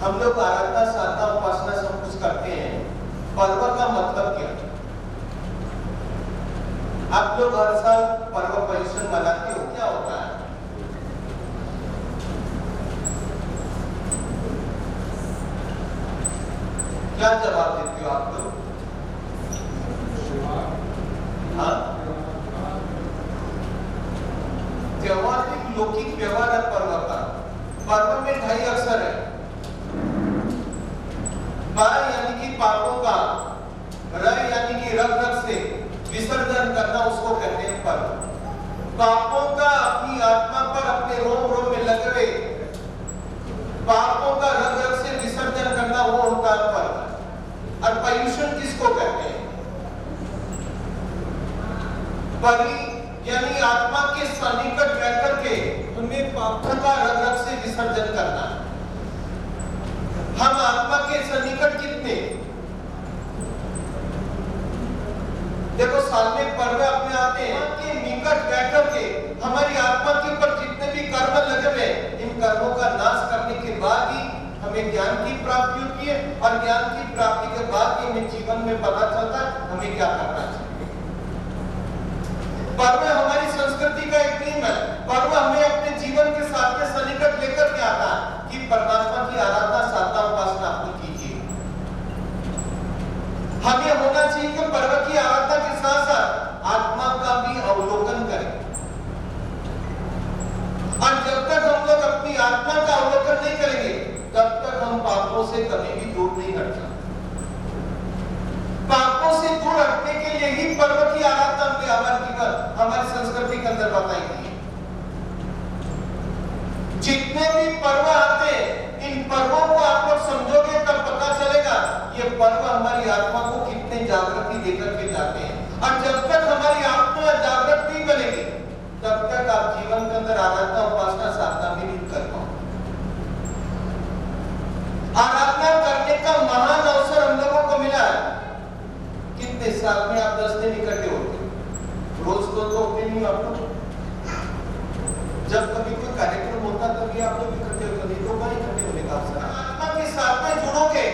हम लोग आराधना साधना उपासना सब कुछ करते हैं, पर्व का मतलब क्या? आप लोग हर साल पर्व पर्युषण मनाते हो, क्या होता है? क्या जवाब देते हो आप लोग? हाँ, त्योहार एक लौकिक व्यवहार है पर्व का। पर्व में 2 अक्षर है, पा यानी कि पापों का, र यानी कि रग रग से विसर्जन करना, उसको कहते हैं पर्व। पापों का अपनी आत्मा पर, अपने रोम रोम में लगे हुए पापों का रग रग से विसर्जन करना, वो होता है पर्व। और पर्युषण किसको कहते हैं? परि यानी आत्मा के सन्निकट रह करके उनमें पापों का रग रग से विसर्जन करना। हम आत्मा के सन्निकट कितने? देखो, साल में पर्व अपने आते हैं के निकट रह करके हमारी आत्मा के ऊपर जितने भी कर्म लगे हुए, इन कर्मों का नाश करने के बाद ही हमें ज्ञान की प्राप्ति होती है, और ज्ञान की प्राप्ति के बाद ही हमें जीवन में पता चलता है हमें क्या करना चाहिए। पर्व हमारी संस्कृति का एक नियम है। पर्व हमें अपने जीवन के साथ में सन्निकट लेकर के आता है कि परमात्मा की आराधना साधना उपासना आप कीजिए। हमें होना चाहिए कि पर्व की आराधना के साथ साथ आत्मा का भी अवलोकन करें। और जब तक हम लोग अपनी आत्मा का अवलोकन नहीं करेंगे, तब तक हम पापों से कभी भी दूर नहीं हट सकते। पापों से दूर हटने के लिए ही पर्व की आराधना हमारी संस्कृति के अंदर बताई गई है। जितने भी पर्व आते हैं, इन पर्वों को आप लोग समझोगे तब पता चलेगा ये पर्व हमारी आत्मा को कितने जागृति देकर के जाते हैं। और जब तक हमारी आत्मा जागृत नहीं बनेगी, तब तक आप जीवन के अंदर आराधना उपासना साधना भी नहीं कर पाओगे। आराधना करने का महान अवसर हम लोगों को मिला है। कितने साल में आप 10 दिन इकट्ठे होते? रोज तो होते नहीं आप लोग। जब कभी कोई कार्यक्रम होता तभी आप लोग इकट्ठे होते, नहीं तो कहीं इकट्ठे होने का अवसर। आत्मा के साथ में जुड़ोगे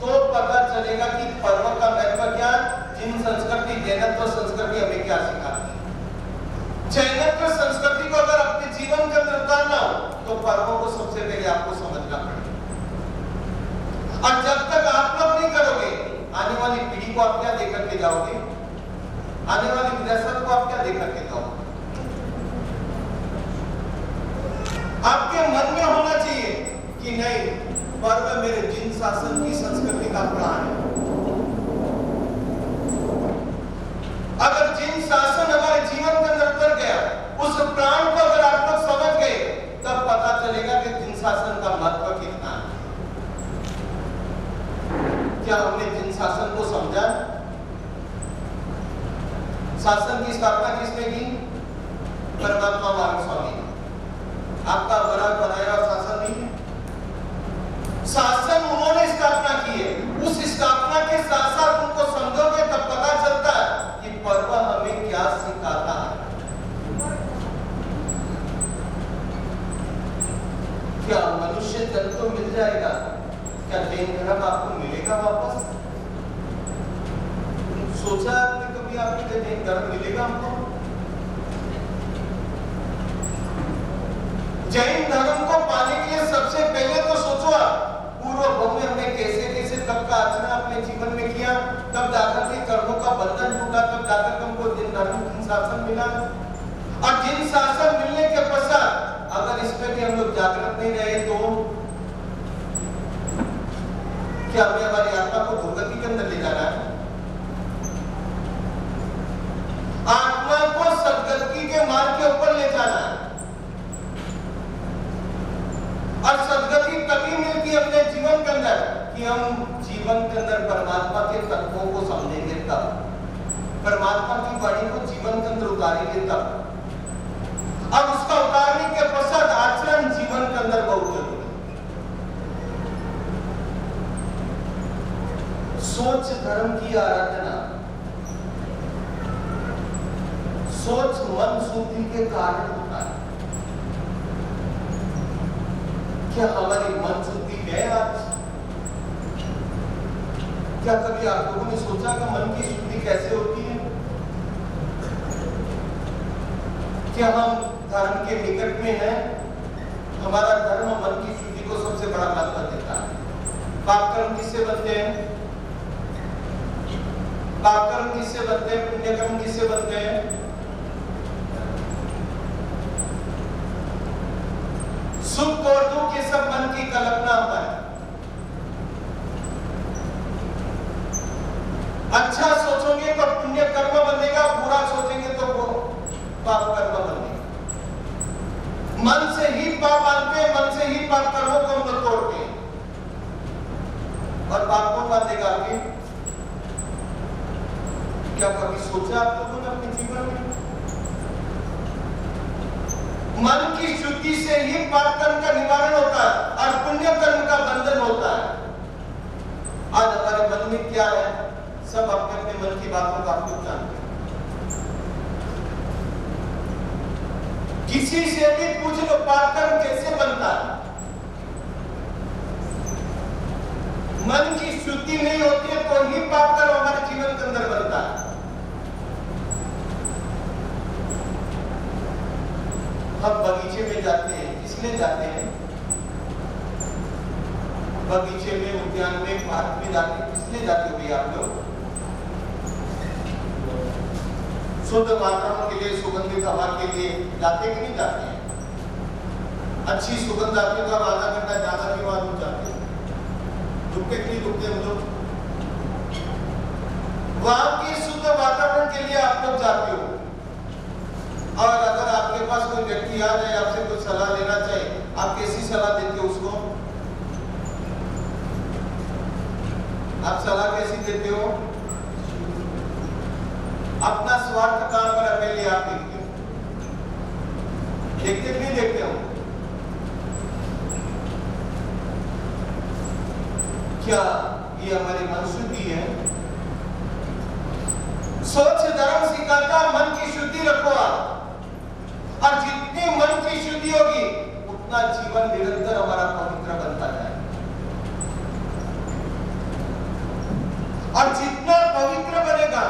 तो पता चलेगा कि पर्व का महत्व क्या, जिन संस्कृति जैनत्व संस्कृति हमें क्या सिखाती है। जैनत्व संस्कृति को अगर अपने जीवन के अंदर उतारना हो तो पर्वों को सबसे पहले आपको समझना पड़ेगा। और जब तक आप लोग नहीं करोगे, आने वाली पीढ़ी को आप क्या देकर के जाओगे? आने वाली विरासत को आप क्या देकर के जाओगे? आपके मन में होना चाहिए कि नहीं, पर्व मेरे जिन शासन की संस्कृति का प्राण है। अगर जिन शासन हमारे जीवन के अंदर उतर गया, उस प्राण को अगर आप लोग समझ गए, तब पता चलेगा कि जिन शासन का महत्व कितना है। क्या हमने जिन शासन को समझा? शासन की स्थापना किसने की? परमात्मा महावीर स्वामी ने। आपका बड़ा बनाया शासन नहीं है। शासन उन्होंने स्थापना की है। उस स्थापना के साथ साथ उनको समझोगे तब पता चलता है कि पर्व हमें क्या सिखाता है। क्या मनुष्य जन्म तो मिल जाएगा? क्या जैन धर्म आपको मिलेगा वापस? सोचा आपने कभी आपके जैन धर्म मिलेगा हमको? जैन धर्म को पाने के लिए सबसे पहले तो सोचो आप, पूर्व भूमि हमने कैसे कैसे तब का आचरण अपने जीवन में किया, तब जाकर के कर्मों का बंधन टूटा, तब जाकर हमको जिन धर्म जिन शासन मिला। और जिन शासन मिलने के पश्चात अगर इसमें भी हम लोग जागृत नहीं रहे तो क्या हमें हमारी आत्मा को दुर्गति के अंदर ले जाना है? आत्मा को सदगति के मार्ग के ऊपर ले जाना है। और सदगति तभी मिलती है अपने जीवन के अंदर कि हम जीवन के अंदर परमात्मा के तत्वों को समझेंगे, तब परमात्मा की वाणी को जीवन के अंदर उतारेंगे तब। अब उसका उतारने के पश्चात आचरण जीवन के अंदर बहुत जरूरी है। सोच धर्म की आराधना, सोच मन शुद्धि के कारण होता है। क्या हमारी मन शुद्धि है आज? क्या कभी आप लोगों ने सोचा कि मन की शुद्धि कैसे होती है? क्या हम धर्म के निकट में हैं? हमारा धर्म मन की शुद्धि को सबसे बड़ा महत्व देता है। पाप कर्म किससे बनते हैं? पाप कर्म किससे बनते हैं? पुण्य कर्म किससे बनते हैं? सुख और दुख ये सब मन की कल्पना होता है। अच्छा सोचोगे तो पुण्य कर्म बनेगा, बुरा सोचेंगे तो वो पाप कर्म बनेगा। मन से ही पाप आते हैं, मन से ही पाप कर्मों को हम लोग तोड़ते हैं। और पाप कौन बांधेगा आगे? क्या कभी सोचा आप लोगों ने अपने जीवन में? मन की शुद्धि से ही पाप कर्म का निवारण होता है और पुण्य कर्म का बंधन होता है। आज हमारे मन में क्या है? सब अपने अपने मन की बातों का आप लोग जानते हैं। किसी से भी पूछ लो पाप कर्म कैसे बनता है? मन की शुद्धि नहीं होती है तो ही पाप कर्म हमारे जीवन के अंदर बनता है। हम बगीचे में जाते हैं, इसलिए जाते हैं बगीचे में, उद्यान में, पार्क में जाते हैं, इसलिए जाते हो भैया आप लोग? शुद्ध वातावरण के लिए, सुगंधित हवा के लिए जाते कि नहीं जाते हैं? अच्छी सुगंध आती है तो आप आधा घंटा ज्यादा के बाद हो जाते हैं। दुखते कि नहीं दुखते हम लोग? वहां के शुद्ध वातावरण के लिए आप लोग जाते हो। और अगर आपके पास कोई व्यक्ति आ जाए, आपसे कुछ सलाह लेना चाहे, आप कैसी सलाह देते हो उसको? आप सलाह कैसी देते हो? अपना स्वार्थ कहां पर है पहले आप देखते हो। देखते नहीं देखते हो? क्या ये हमारी मन शुद्धि है? सोच धर्म सिखाता मन की शुद्धि रखो आप, और जितनी मन की शुद्धि होगी उतना जीवन निरंतर हमारा पवित्र बनता जाए। और जितना पवित्र बनेगा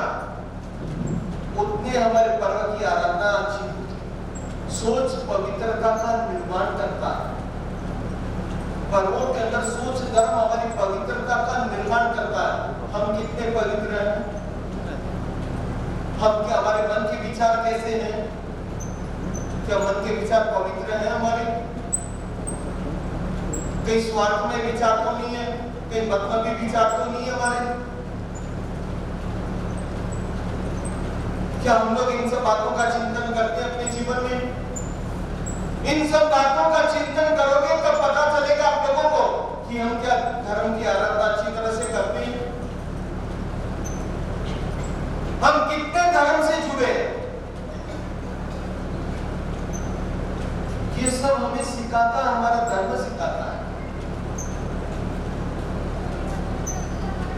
उतने हमारे पर्व की आराधना अच्छी होती। सोच पवित्रता का निर्माण करता है। पर्वों के अंदर सोच धर्म हमारी पवित्रता का निर्माण करता है। हम कितने पवित्र हैं? हम क्या, हमारे मन के विचार कैसे हैं? क्या मन के विचार पवित्र हैं हमारे? कहीं स्वार्थ में विचार तो नहीं है? कहीं मतलबी विचार तो नहीं है हमारे? क्या हम लोग इन सब बातों का चिंतन करते हैं अपने जीवन में? इन सब बातों का चिंतन करोगे तब पता चलेगा आप लोगों को कि हम क्या धर्म की आराधना अच्छी तरह से करते हैं। हम कितने धर्म से जुड़े? ये सब हमें सिखाता है, हमारा धर्म सिखाता है।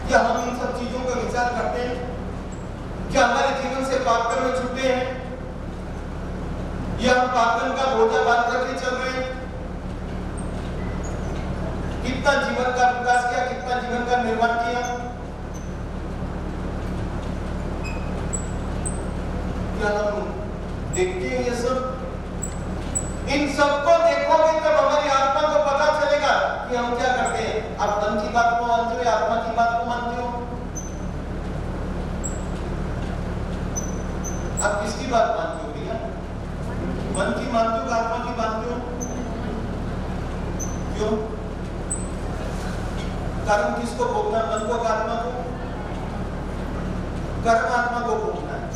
क्या हम इन सब चीजों का विचार करते हैं? क्या हमारे जीवन से पाप कर्म छूटे हैं, या हम पाप कर्म का बोझा बांध करके चल रहे हैं? कितना जीवन का विकास किया, कितना जीवन का निर्माण किया? क्या हम देखते हैं ये सब? इन सबको देखोगे तब हमारी आत्मा को पता चलेगा कि हम क्या करते हैं। आप मन की बात को मानते हो या आत्मा की बात को मानते हो? आप किसकी बात मानते हो भैया? मन की मानते हो, आत्मा की मानते हो? क्यों? कर्म किसको भोगना? मन को, आत्मा को? कर्म आत्मा को भोगना है।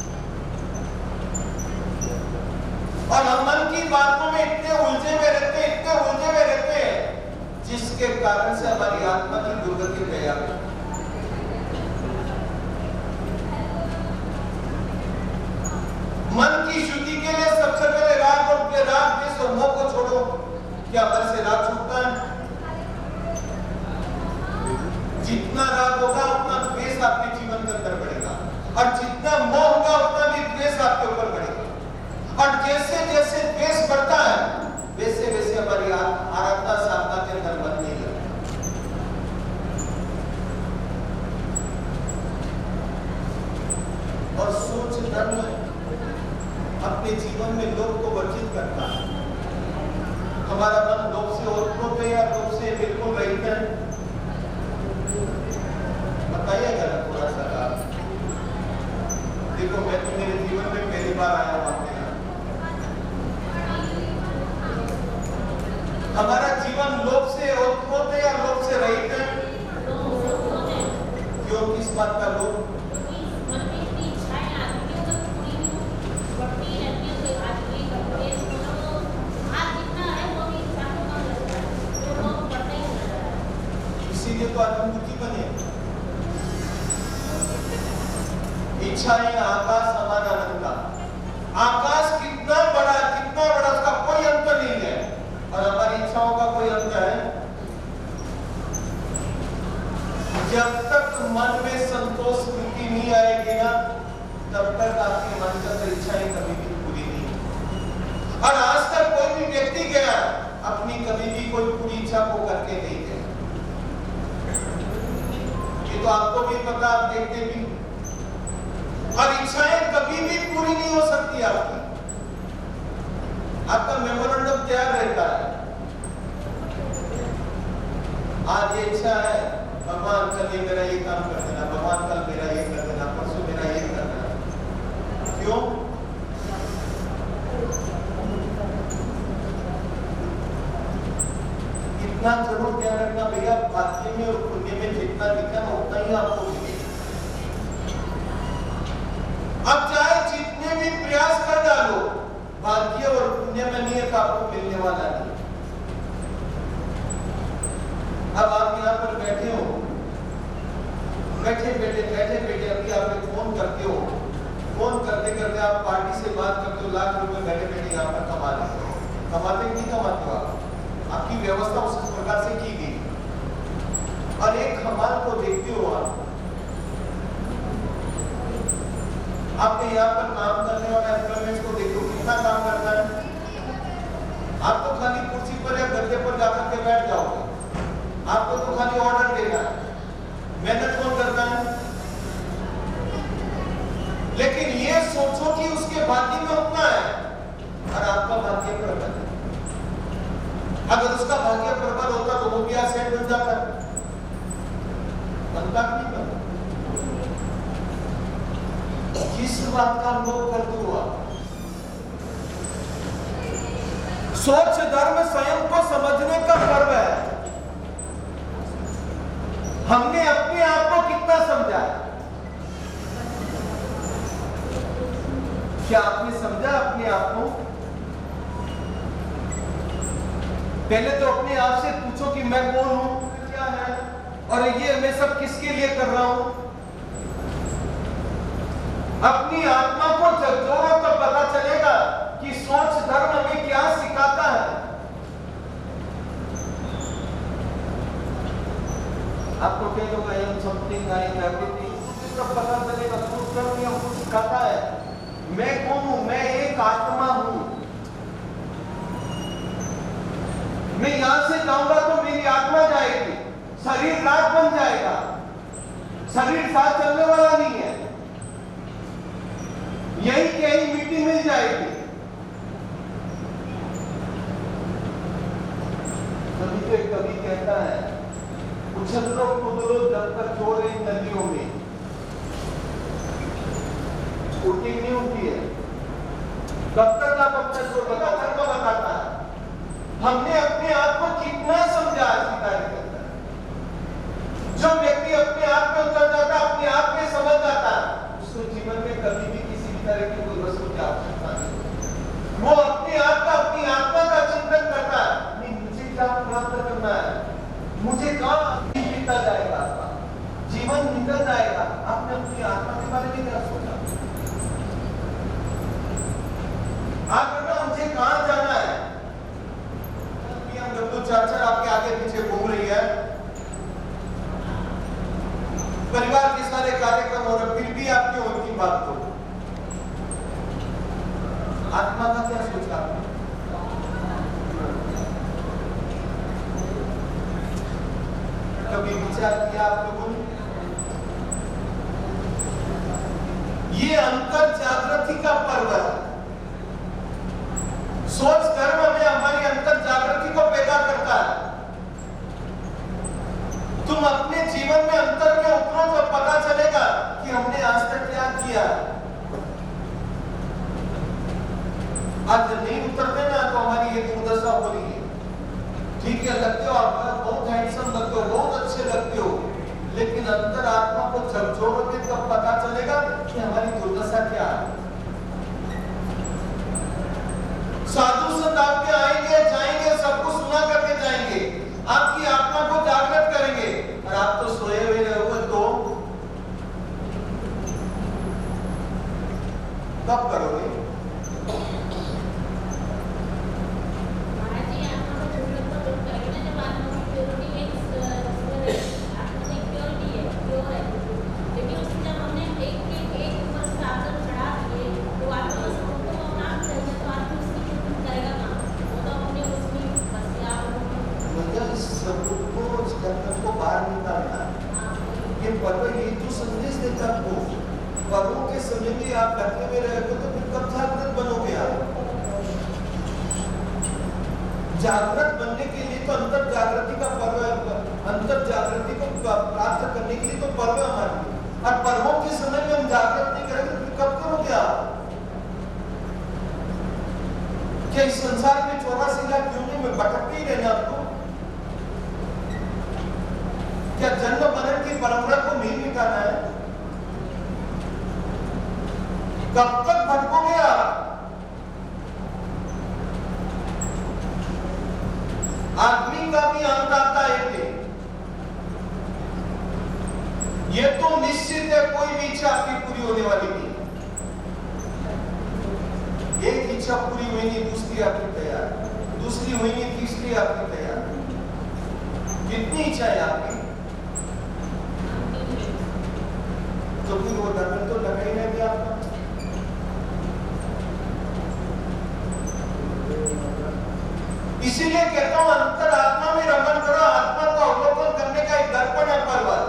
और हम मन की बातों में इतने उलझे हुए रहते हैं, इतने उलझे हुए रहते हैं, जिसके कारण से हमारी आत्मा की दुर्गति तैयार है। मन की शुद्धि के लिए सबसे पहले राग और द्वेष और मोह को छोड़ो। क्या मन से राग छूटता है? जितना राग होगा उतना द्वेष आपके जीवन के अंदर बढ़ेगा, और जितना मोह होगा उतना भी द्वेष आपके ऊपर बढ़ेगा। और जैसे जैसे द्वेष बढ़ता है वैसे वैसे हमारी आराधना साधना के अंदर मन नहीं लगता। धर्म अपने जीवन में लोभ को वर्जित करता है। हमारा मन लोभ से ओतप्रोत है या लोभ से बिल्कुल रहित है? बताइएगा ना थोड़ा सा आप। देखो मैं तो मेरे जीवन में पहली बार आया हूं आपके यहाँ। हमारा जीवन लोभ से ओतप्रोत है या लोभ से रहित है? क्यों, किस बात का लोभ? इसीलिए तो आदमी दुखी बने। इच्छाएं आकाश समान अनंता। आकाश कितना बड़ा उसका कोई अंत नहीं है, और हमारी इच्छाओं का कोई अंत है? जब तक मन में संतोष वृत्ति नहीं आएगी ना, तब तक आपके मन की अंदर इच्छाएं कभी भी पूरी नहीं। और आज तक कोई भी व्यक्ति गया अपनी कभी भी कोई पूरी इच्छा को करके नहीं गया। ये तो आपको भी पता, आप देखते भी। और इच्छाएं कभी भी पूरी नहीं हो सकती आपकी। आपका मेमोरेंडम तैयार रहता है। आज ये इच्छा है, भगवान कल ये मेरा ये काम कर देना, भगवान कल मेरा ये कर देना, परसों मेरा ये करना। क्यों? इतना जरूर ध्यान रखना भैया, भाग्य में और पुण्य में जितना लिखा है उतना ही आपको मिलेगा। अब चाहे जितने भी प्रयास कर डालो, भाग्य और पुण्य में नियत आपको मिलने वाला नहीं। अब आप यहाँ पर बैठे हो, बैठे बैठे अभी आप फोन करते हो, फोन करते करते आप पार्टी से बात करते हो, लाख रुपए बैठे बैठे यहाँ पर कमा लेते हो। कमाते नहीं कमाते हो आप? आपकी व्यवस्था उस प्रकार से की गई। और एक हमाल को देखते हो आपने यहाँ पर काम करने वाला एम्प्लॉयमेंट को देखो, कितना काम करता है। आप तो खाली कुर्सी पर या गद्दे पर जाकर के बैठ जाओगे, आपको तो खाली ऑर्डर देना है। मेहनत कौन करता है? लेकिन ये सोचो कि उसके भाग्य में उतना है और आपका भाग्य प्रबल है। अगर उसका भाग्य प्रबल होता तो वो भी सेट बन जाता, बनता नहीं बनता। किस बात का लोभ करते हो आप? सोच धर्म स्वयं को समझने का पर्व है। हमने अपने आप को कितना समझा? क्या आपने समझा अपने आप को? पहले तो अपने आप से पूछो कि मैं कौन हूं, क्या है, और ये मैं सब किसके लिए कर रहा हूं। अपनी आत्मा को झकझोरो तो पता चलेगा कि सोच धर्म हमें क्या सिखाता है। आपको कह दो I am something, I am everything, तब पता चलेगा सोच धर्म हमको सिखाता है मैं कौन हूं, मैं एक आत्मा हूं। मैं यहां से जाऊंगा तो मेरी आत्मा जाएगी, शरीर रात बन जाएगा, शरीर साथ चलने वाला नहीं है। यही कहीं मिट्टी मिल जाएगी। कभी तो एक कवि कहता है, उछल लो कूद लो जब तक छोड़ रही नदियों में, उल्टी नहीं होती है, कब तक आप अपना छोड़ धर्म बताता है। हमने अपने आप को कितना समझा अधिकारी करता है। जो व्यक्ति अपने आप में उतर जाता, अपने आप में समझ जाता, उसको जीवन में कभी भी किसी भी तरह की कोई वस्तु की आवश्यकता नहीं। वो अपने आप का, अपनी आत्मा का चिंतन करता है, नहीं मुझे क्या प्राप्त करना है, मुझे कहाँ बीता जाएगा, जीवन निकल जाएगा। आपने अपनी आत्मा के बारे में क्या सोचा? आप मुझे कहाँ जाना है? चर्चा आपके आगे पीछे घूम रही है, परिवार के सारे कार्यक्रम हो रहे, फिर भी आपकी उनकी बात को आत्मा का क्या सोचा? कभी विचार किया आप लोगों ने? ये अंतर जागृति का पर्व है। सोच धर्म में हमारी अंतर जागृति को पैदा करता है। तुम अपने जीवन में अंतर में उतरो तो पता चलेगा कि हमने आज तक क्या किया। आज नहीं उतरते ना तो हमारी ये दुर्दशा हो रही है। ठीक है, लगते हो आप बहुत हैंडसम लगते हो, बहुत अच्छे लगते हो, लेकिन अंतर आत्मा को झकझोरोगे तब पता चलेगा कि हमारी दुर्दशा क्या है। साधु संत आपके आएंगे जाएंगे, सबको सुना करके जाएंगे, आपकी आत्मा को जागृत करेंगे, और आप तो सोए हुए रहोगे तो कब करोगे? पर्वों के समय में आप लटके हुए रहेंगे तो फिर कब जागृत बनोगे आप? जागृत बनने के लिए तो अंतर जागृति का पर्व है। अंतर जागृति को प्राप्त करने के लिए तो पर्व है हमारे, और पर्वों के समय में हम जागृत नहीं करेंगे तो फिर कब करोगे आप? क्या इस संसार में 84 लाख योनि में भटकते ही रहना आपको? क्या जन्म मरण की परंपरा को नहीं मिटाना है? कब तक भटकोगे आप? आदमी का भी अंत आता है एक दिन। ये तो निश्चित है, कोई भी इच्छा आपकी पूरी होने वाली नहीं। एक इच्छा पूरी हुई नहीं, दूसरी आपकी तैयार, दूसरी हुई नहीं, तीसरी आपकी तैयार। कितनी इच्छाएं आपकी? तो फिर वो लगन तो लगा ही नहीं गया आपका। इसीलिए कहता हूं अंतर आत्मा में रमन करो। आत्मा को अवलोकन करने का एक दर्पण है पर्वत।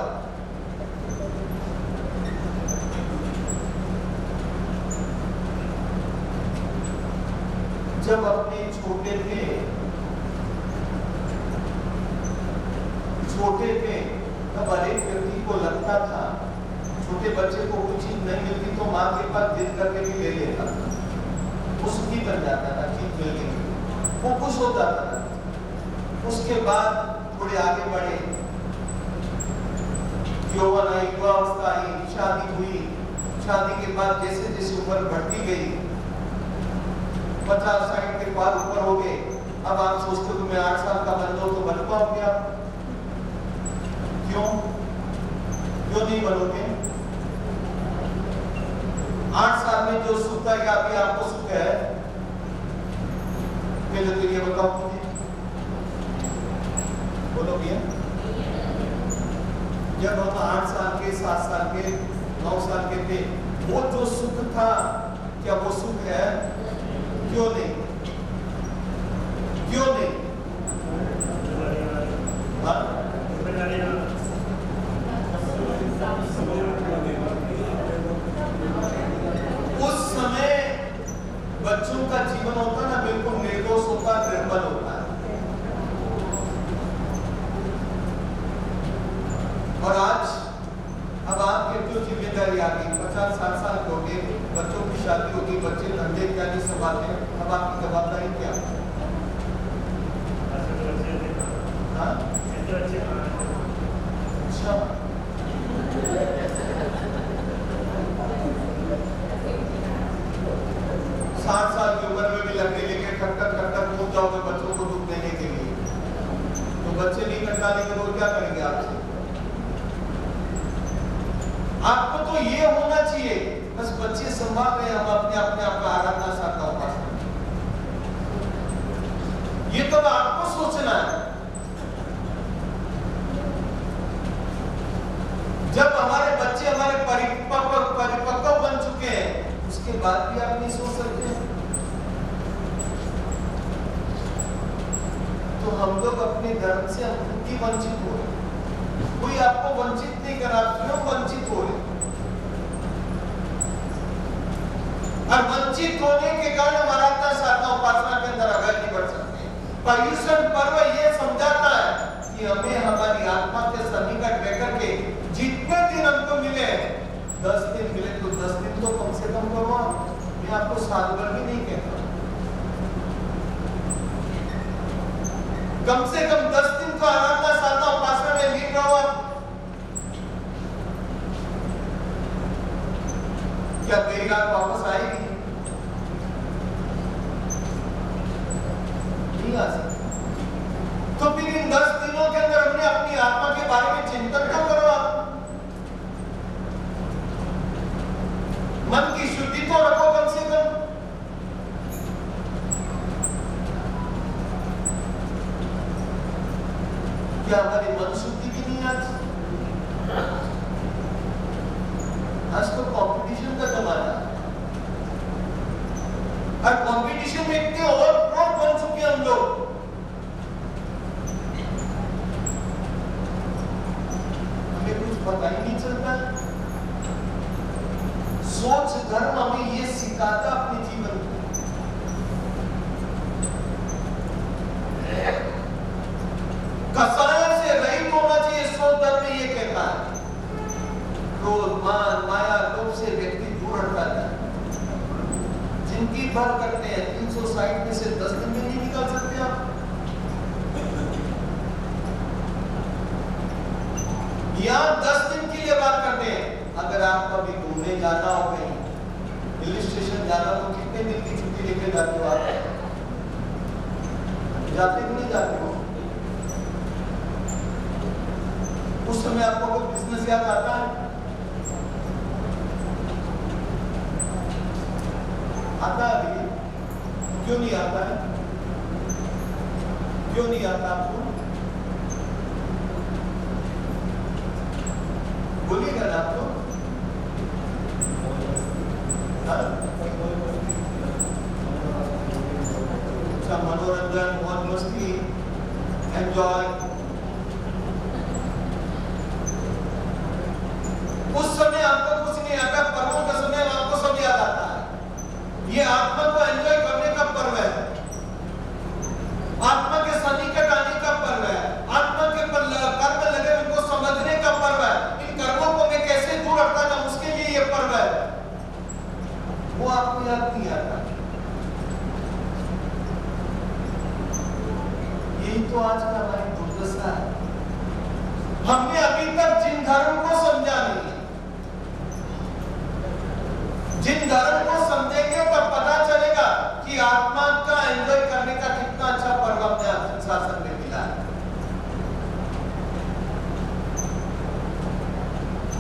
जब अपने छोटे थे तब हर एक व्यक्ति को लगता था, छोटे बच्चे को कोई चीज नहीं मिलती तो माँ के पास जिद करके भी ले लेता था, वो सुखी बन जाता था, चीज मिल गई वो खुश हो जाता था। उसके बाद थोड़े आगे बढ़े, यौवन आई, युवावस्था आई, शादी हुई। शादी के बाद जैसे जैसे उम्र बढ़ती गई, 50-60 के बाद ऊपर हो गए। अब आप सोचते हो कि मैं 8 साल का बन जाऊं तो बन पाओगे आप? क्यों नहीं बनोगे? 8 साल में जो सुख है, अभी आपको सुख है, पहले तो ये बताओ मुझे, बोलो भैया। जब हम 8 साल के, 7 साल के, 9 साल के थे, वो जो सुख था, क्या वो सुख है? क्यों नहीं? क्यों नहीं? उस समय बच्चों का जीवन होता ना, बिल्कुल निर्दोष होता, निर्मल होता है। और आज अब आपके जो जिम्मेदारी आ गई, 50-60 साल के हो गए, बच्चों की शादी होगी, बच्चे धंधे इत्यादि संभालते हैं, अब आपकी जवाबदारी क्या? हाँ? अच्छा, 60 साल की उम्र में भी लकड़ी लेके खटखट कूद जाओगे बच्चों को दुख देने के लिए, तो बच्चे नहीं कंटालेंगे तो क्या करेंगे आपसे? आपको तो ये होना चाहिए, बस बच्चे संभाल रहे हैं, हम अपने अपने आपका आराधना साधना उपासना, ये तो आपको सोचना है। जब हमारे बच्चे हमारे परिपक्व बन चुके हैं, उसके बाद भी आप नहीं सोच सकते। तो हम लोग अपने धर्म से हम खुद ही वंचित हो रहे, कोई आपको वंचित नहीं करा, क्यों वंचित हो रहे? और वंचित होने के कारण हम आराधना साधना उपासना के अंदर आगे नहीं बढ़ सकते। पर्युषण पर्व ये समझाता है कि हमें हमारी आत्मा के सन्निकट रह करके जितने दिन हमको मिले, 10 दिन मिले तो 10 दिन तो कम से कम करो। मैं आपको साल भर भी नहीं कहता, कम से कम 10 दिन तो आराधना साधना उपासना में लीन रहो आप। क्या गई रात वापस आएगी? नहीं आ सकती। तो फिर इन 10 दिनों के अंदर हमने अपनी आत्मा के बारे में चिंतन क्यों करो आप? मन की शुद्धि तो रखो कम से कम। क्या हमारी मन शुद्धि की नहीं आज तो कंपटीशन का जमाना है, और कंपटीशन में इतने और प्रो बन चुके हम लोग, हमें कुछ पता ही नहीं चलता। सोच धर्म हमें ये सिखाता अपने जीवन में। कसायों से रहित होना चाहिए, सोच धर्म ये कहता है। क्रोध मान माया लोभ से व्यक्ति दूर हटता है। जिनकी भर करते हैं 360 में से 10 दिन में नहीं निकाल सकते आप। यहाँ 10 दिन के लिए बात करते हैं। अगर आप कभी घूमने जाना हो, कहीं हिल स्टेशन जाना, तो कितने दिन की छुट्टी लेके जाते हो आप? जाते कि नहीं जाते हो? उस समय आपको कोई बिजनेस याद आता है? आता है अभी? क्यों नहीं आता है? क्यों नहीं आता आपको? बोलिएगा ना आपको। अच्छा, मनोरंजन, मौज मस्ती, एंजॉय, उस समय आपको कुछ नहीं आता। पर्वों का समय आपको सब याद आता है। ये आत्मा को एंजॉय करने का पर्व है, आत्मा के सन्निकट आने का पर्व है, आत्मा के कर्म लगे उनको समझने का पर्व है। इन कर्मों को मैं कैसे दूर रखता जाऊं, उसके लिए ये पर्व है। वो आपको याद नहीं आता। यही तो आज का हमारी दुर्दशा है। हमने अभी तक जिन धर्म को समझा नहीं, जिन धर्म को समझेंगे तब पता चलेगा कि आत्मा का एंजॉय करने का कितना अच्छा पर्व अपने शासन में मिला है।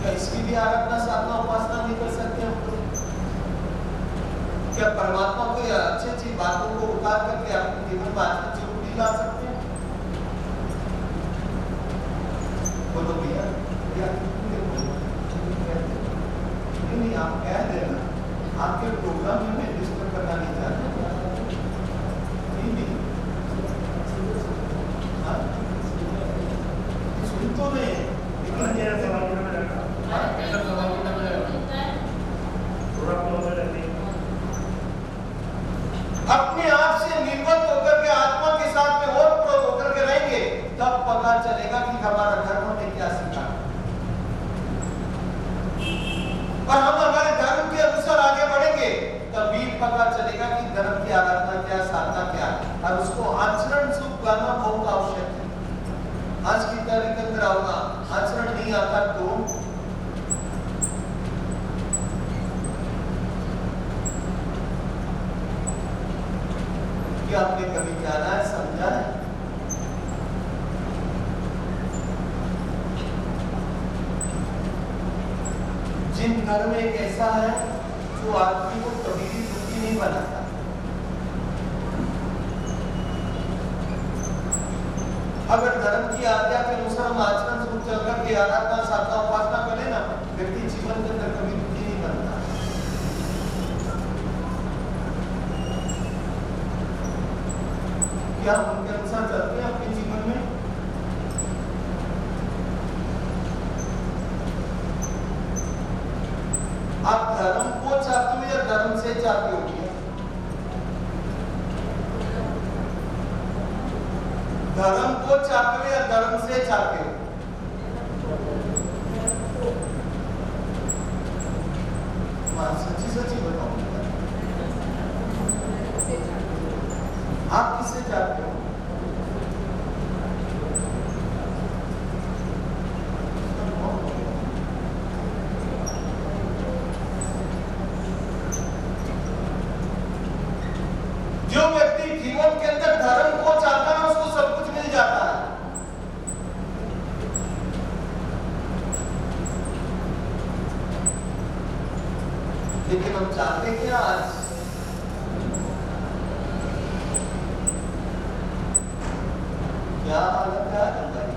क्या इसकी भी आराधना साधना उपासना नहीं कर सकते हम लोग? क्या परमात्मा को अच्छी अच्छी बातों को उतार करके अपने जीवन में अच्छी ला सकते हैं? बोलो भैया, नहीं आप कह देना, आपके प्रोग्राम में मैं डिस्टर्ब करना नहीं चाहता। सुन तो नहीं, अपने आप से निर्वत होकर के आत्मा के साथ में और प्रो होकर के रहेंगे, तब पता चलेगा कि हमारा धर्म ने क्या सीखा। और हम हमारे धर्म के अनुसार आगे बढ़ेंगे, तभी पता चलेगा कि धर्म की आराधना क्या, साधना क्या, और उसको आचरण से लाना बहुत आवश्यक है। आज की तारीख के अंदर होगा, आचरण नहीं आता तो क्या आपने कभी जाना है, समझा है? जिन धर्म एक ऐसा है जो आदमी को कभी भी दुखी नहीं बनाता। अगर धर्म की आज्ञा के अनुसार हम आचरण से चल करके आराधना साधना उपासना करें ना, व्यक्ति जीवन के अंदर कभी दुखी नहीं बनता। क्या उनके अनुसार चलते हैं अपने जीवन में? आप धर्म को चाहते हो या धर्म से चाहते हो? धर्म को चाहते हो या धर्म से चाहते हो? सच्ची सच्ची बताओ, आप किससे चाहते हो? जो व्यक्ति जीवन के अंदर धर्म को चाहता है उसको सब कुछ मिल जाता है। लेकिन हम चाहते क्या आज? क्या हालत है भाई?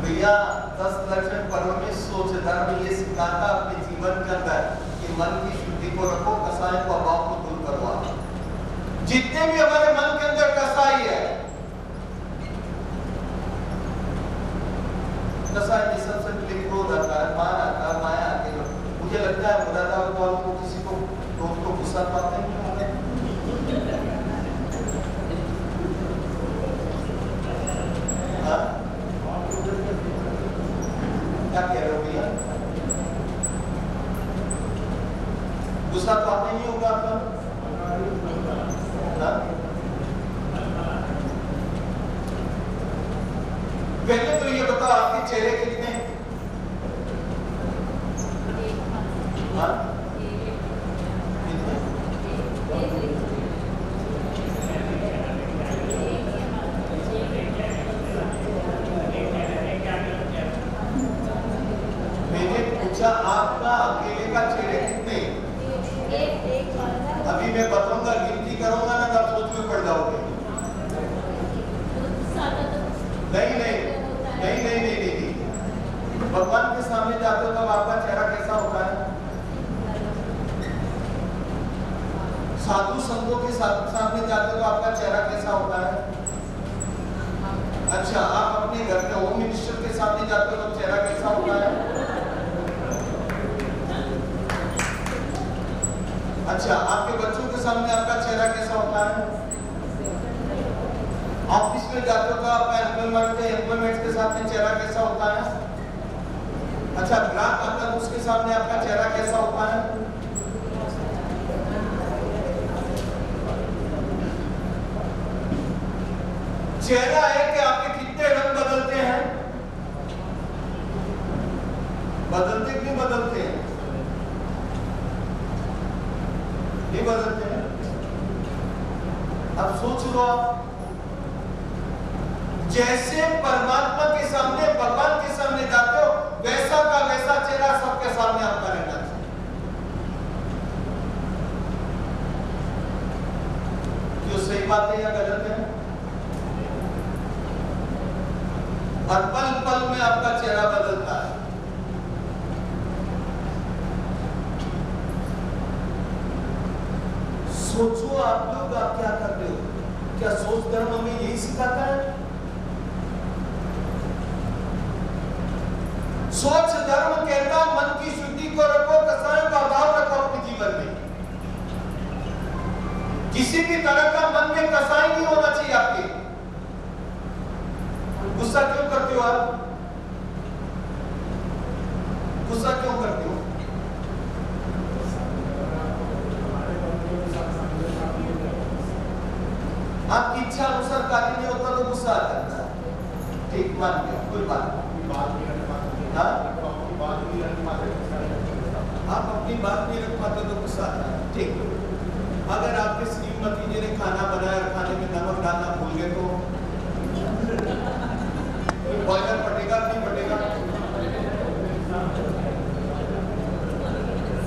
भैया 10 लक्षण पर्व में सोच धर्म ये सिखाता अपने जीवन के अंदर कि मन की शुद्धि को रखो, कसाई को अभाव को दूर करवा। जितने भी हमारे मन के अंदर कसाई है, कसाई में सबसे पहले क्रोध आता है, मान आता है, माया आती है। मुझे लगता है मुरादाबाद वालों को किसी को क्रोध को गुस्सा पाते नहीं होंगे। हाँ? क्या कह रहे हो भैया? गुस्सा तो आता ही होगा आपका। पहले तो ये बताओ आपके चेहरे कितने? हाँ? मैंने पूछा आपका अकेले का चेहरे कितने? अभी मैं बताऊंगा, गिनती करूंगा ना तब सोच में पड़ जाओगे। नहीं। भगवान के सामने जाते हो तब आपका चेहरा कैसा होता है? साधु संतों के सामने जाते हो तो आपका चेहरा कैसा होता है? अच्छा, आप अपने घर में होम मिनिस्टर के सामने जाते हो तो चेहरा कैसा होता है? अच्छा, आपके बच्चों के सामने आपका चेहरा कैसा होता है? ऑफिस में जाते हो तो आपका एम्प्लॉयमेंट के सामने चेहरा कैसा होता है? अच्छा, ग्राहक आता है उसके सामने आपका चेहरा कैसा होता है? चेहरा है कि आपके कितने रंग बदलते हैं? बदलते क्यों बदलते हैं? नहीं बदलते हैं। अब सोच लो आप, जैसे परमात्मा के सामने, भगवान के सामने जाते हो, वैसा का वैसा चेहरा सबके सामने आपका रहना चाहिए। जो सही बात है या गलत है? हर पल पल में आपका चेहरा बदलता है। सोचो आप लोग, आप क्या करते हो? क्या सोच धर्म हमें यही सिखाता है? सोच धर्म कहता मन की शुद्धि को रखो, कसायों का अभाव रखो अपने जीवन में। किसी भी तरह का मन में कसाई नहीं होना चाहिए आपके। गुस्सा क्यों करते हो आप? गुस्सा क्यों करते हो? आपकी इच्छा अनुसार कार्य नहीं होता तो गुस्सा आ जाता है। ठीक, मान गया, कोई बात नहीं। आप अपनी बात नहीं रख पाते तो गुस्सा आता है। ठीक, अगर आपके श्रीमती जी ने खाना बनाया, खाने में नमक डालना भूल गए तो बॉयलर फटेगा नहीं फटेगा?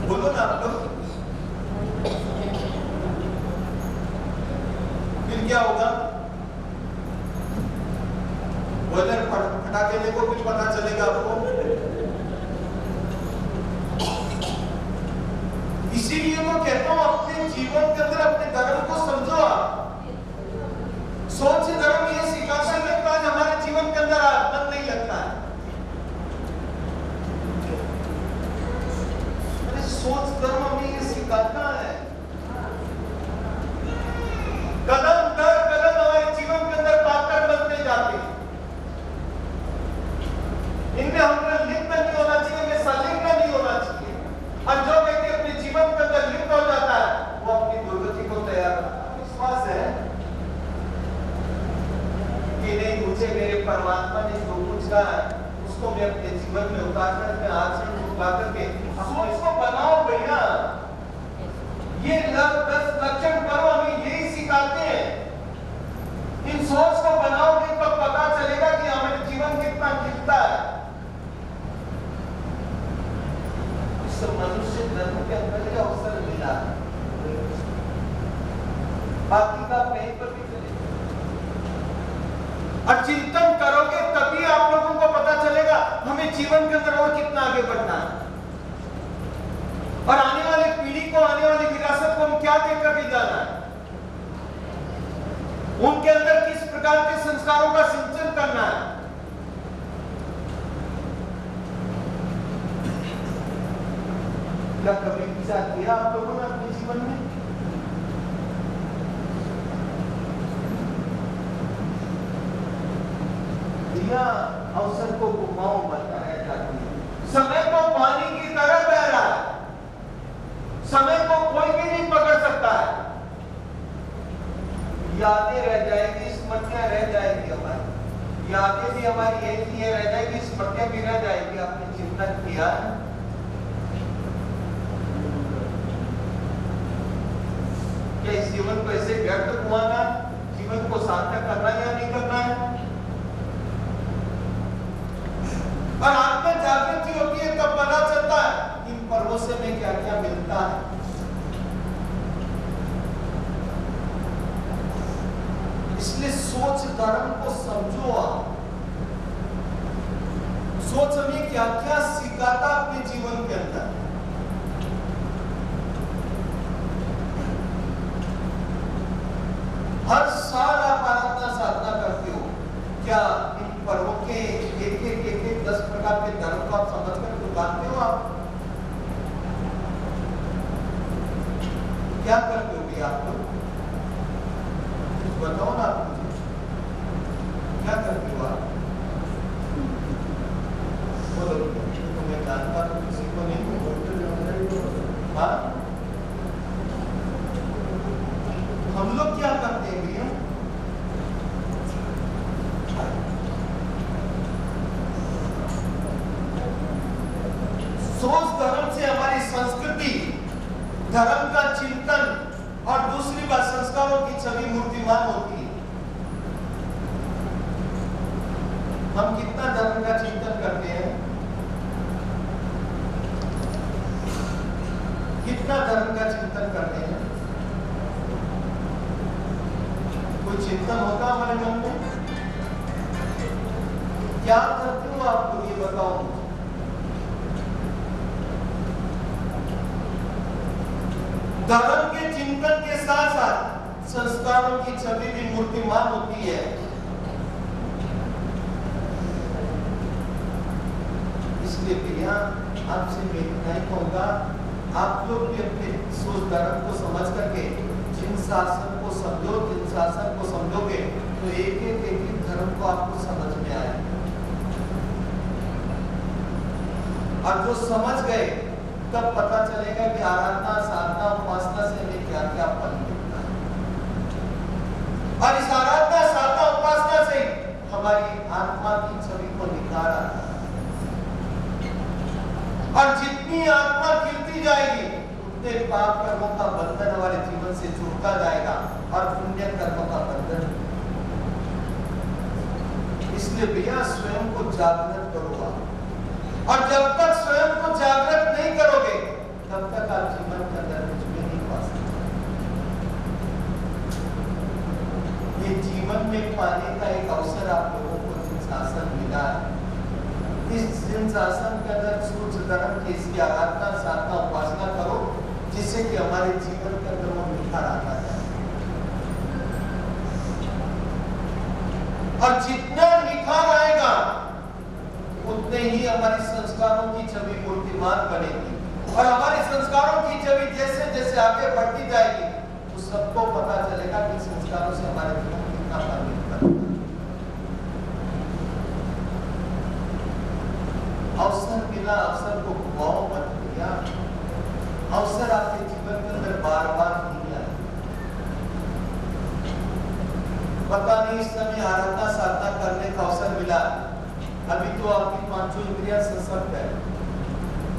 बोलो ना आप लोग, फिर क्या होगा? बॉयलर फटा के देखो, फिर पता चलेगा आपको। इसीलिए मैं कहता हूं अपने जीवन के अंदर अपने धर्म को समझो। आप सोच धर्म ये सिखाता है कि हमारे जीवन के अंदर मन नहीं लगता है। सोच कर्म हमें ये सिखाता है। कदम दर कदम हमारे जीवन के अंदर पाकर बनते जाते हैं। इनमें हमारा लिप्त नहीं होना चाहिए, इनमें संलिग्न नहीं होना चाहिए। और जो व्यक्ति अपने जीवन के अंदर लिप्त हो जाता है वो अपनी दुर्गति को तैयार करता है। विश्वास है कि नहीं, मुझे मेरे परमात्मा ने जो कुछ कहा है उसको मैं अपने जीवन में उतार कर, अपने आचरण में उतार करके सोच को बनाओ भैया। ये 10 लक्षण करो हमें यही सिखाते हैं। इन सोच को बनाओगे तो पता चलेगा कि हमारे जीवन कितना खिलता है। इस मनुष्य जन्म के अंदर ये अवसर मिला है, बाकी का कहीं पर भी चलेगा। और चिंतन करोगे तभी आप लोगों को पता चलेगा हमें जीवन के अंदर और कितना आगे बढ़ना है, और आने वाली पीढ़ी को, आने वाली विरासत को हम क्या देकर के जाना है, उनके अंदर किस प्रकार के संस्कारों का सिंचन करना है। क्या कभी विचार किया आप लोगों ने अपने जीवन में? दिया अवसर को घुमाओ बताया जाती है। समय को पानी की तरह बह रहा है, समय को कोई भी नहीं पकड़ सकता है। यादें रह जाएगी, स्मृतियां रह जाएगी हमारी, यादें भी हमारी एक ही रह जाएगी, स्मृतियां भी रह जाएगी। आपने चिंतन किया है क्या इस जीवन को ऐसे व्यर्थ घुमाना, जीवन को सार्थक करना या नहीं करना है? और आत्म जागृति होती है तब पता चलता है इन पर्वों से में क्या क्या मिलता है। इसलिए सोच धर्म को समझो आप। सोच हमें क्या क्या सिखाता अपने जीवन के अंदर। हर साल आप आराधना साधना करते हो, क्या इन पर्वों के एक 10 प्रकार के धर्म को आप समझ कर उतारते हो? आप क्या करते हो भैया? आप लोग कुछ बताओ ना, आप मुझे क्या करते हो आप? बोलो, तो मैं जानता हूँ किसी को नहीं। हाँ, हम लोग क्या करते हैं भैया? सोच धर्म से हमारी संस्कृति, धर्म का चिंतन और दूसरी बात संस्कारों की छवि मूर्तिमान होती है। हम कितना धर्म का चिंतन करते हैं? कितना धर्म का चिंतन करते हैं? कोई चिंतन होता हमारे मन में? क्या करते हो आपको ये बताओ। धर्म के चिंतन के साथ साथ संस्कारों की छवि भी मूर्तिमान होती है। इसलिए भैया आपसे मैं इतना ही कहूंगा, आप लोग भी अपने सोच धर्म को समझ करके जिन शासन को समझो, जिन शासन को समझोगे तो एक एक धर्म को आपको समझ में आए। और जो समझ गए तब पता चलेगा कि आराधना साधना उपासना से हमें क्या क्या फल मिलता है। और इस आराधना साधना उपासना से हमारी आत्मा की छवि को निखार आता है। और जितनी आत्मा खिलती जाएगी उतने पाप कर्मों का बंधन हमारे जीवन से छूटता जाएगा और पुण्य कर्मों का बंधन। इसलिए भैया स्वयं को जागृत करो आप। और जब तक स्वयं को जागृत नहीं करोगे तब तक आप जीवन के अंदर कुछ भी नहीं पा सकते। ये जीवन में पाने का एक अवसर आप लोगों को जिन शासन मिला है, इस जिन शासन के अंदर सूर्य धर्म की इसकी आराधना साधना उपासना करो, जिससे कि हमारे जीवन के अंदर वो निखार आता है। और जितना निखार आएगा उतने ही हमारे संस्कारों की छवि मूर्तिमान बनेगी। और हमारे संस्कारों की छवि जैसे जैसे आगे बढ़ती जाएगी तो सबको पता चलेगा कि संस्कारों से हमारे जीवन कितना प्रभावित करता है। अवसर मिला, अवसर को घुमाओ मत भैया। अवसर आपके जीवन के अंदर बार बार नहीं आए। पता नहीं इस समय आराधना साधना करने का अवसर मिला, अभी तो आपकी पांचों इंद्रियां सशक्त है,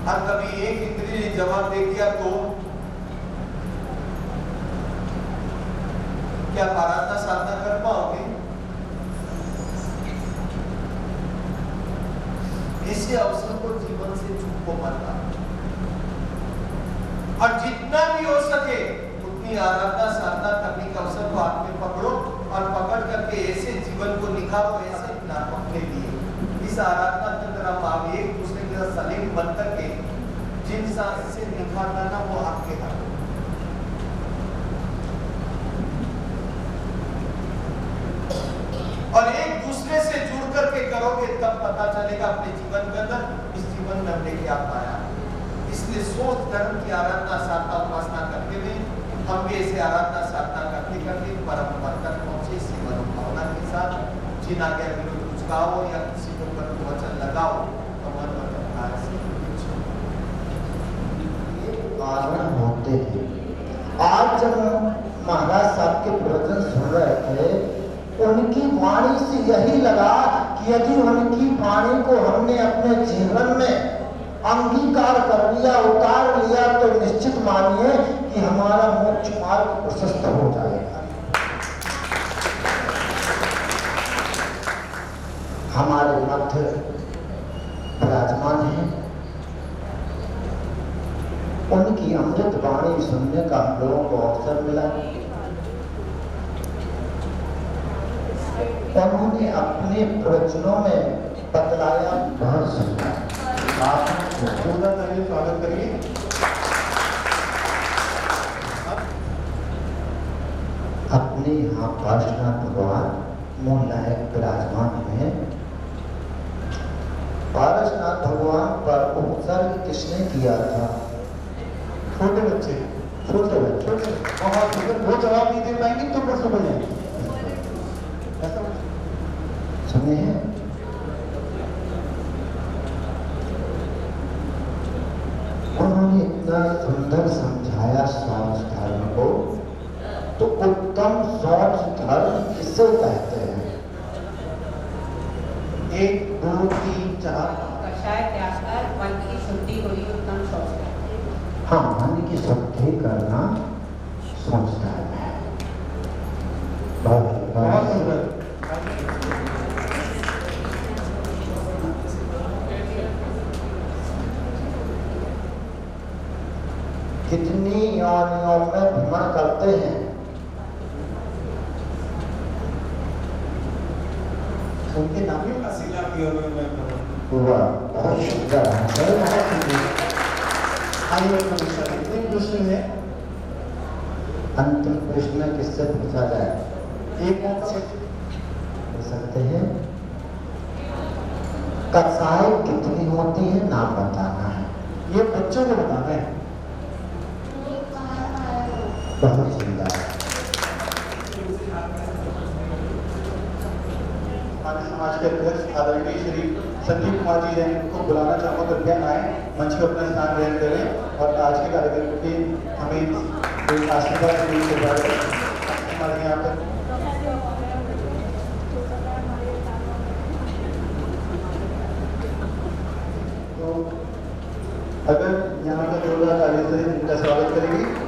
और कभी एक इंद्रिय ने जवाब दे दिया तो क्या आराधना साधना कर पाओगे? इसी अवसर को जीवन से चूको मत, और जितना भी हो सके उतनी आराधना साधना करने के अवसर को हाथ में पकड़ो और पकड़ करके ऐसे जीवन को निखारो, ऐसे अपने लिए इस आराधना के अंदर हम आप एक दूसरे के साथ सलीम बन करके जिन सांस से निखारना ना वो आपके हाथ। और एक दूसरे से जुड़ करके करोगे तब पता चलेगा अपने जीवन के अंदर इस जीवन में हमने क्या पाया। इसलिए सोच धर्म की आराधना साधना उपासना करते हुए हम भी ऐसे आराधना साधना करते करते परम पद तक पहुंचे। इसी मनोभावना के साथ जिन आज्ञा विरुद्ध कुछ कहो या किसी को पर वचन लगाओ तो मन कारण होते हैं। आज जब महाराज साहब के प्रवचन सुन रहे थे, उनकी वाणी से यही लगा कि यदि उनकी वाणी को हमने अपने जीवन में अंगीकार कर लिया, उतार लिया, तो निश्चित मानिए कि हमारा मोक्ष मार्ग प्रशस्त हो जाएगा। हमारे मध्य विराजमान है, उनकी अमृत वाणी सुनने का हम लोगों को अवसर मिला। उन्होंने अपने प्रवचनों में बतलाया बहुत सुंदर। आप स्वागत करिए। अपने यहाँ पार्श्वनाथ भगवान मूल नायक विराजमान है। पार्श्वनाथ भगवान पर उपसर्ग किसने किया था? छोटे बच्चे, छोटे बहुत वो जवाब नहीं दे पाएंगे तो परसों बन जाएंगे। सुने हैं? उन्होंने इतना सुंदर समझाया शौच धर्म को, तो उत्तम शौच धर्म किसे कहते हैं? 1 2 3 4 कषाय त्याग कर मन की शुद्धि हुई उत्तम शौच है। हाँ, मन की शुद्धि करना शौच धर्म है। बहुत सुंदर। कितनी योनियों में भ्रमण करते हैं, उनके नाम का सिला की योनियों में बहुत सुंदर है। प्रश्न है, अंतिम प्रश्न किससे पूछा जाए? एक से पूछ सकते हैं। कसाई कितनी होती है, नाम बताना है। ये बच्चों को बताना है। बहुत सुंदर। हमारे समाज के अध्यक्ष आदरणीय श्री संदीप कुमार जी जैन को बुलाना चाहूँगा, कृपया आए, मंच पर अपना स्थान ग्रहण करें और आज के कार्यक्रम की हमें आशीर्वाद हमारे यहाँ पर तो अगर यहाँ का जोरदार तालियों से इनका स्वागत करेंगे।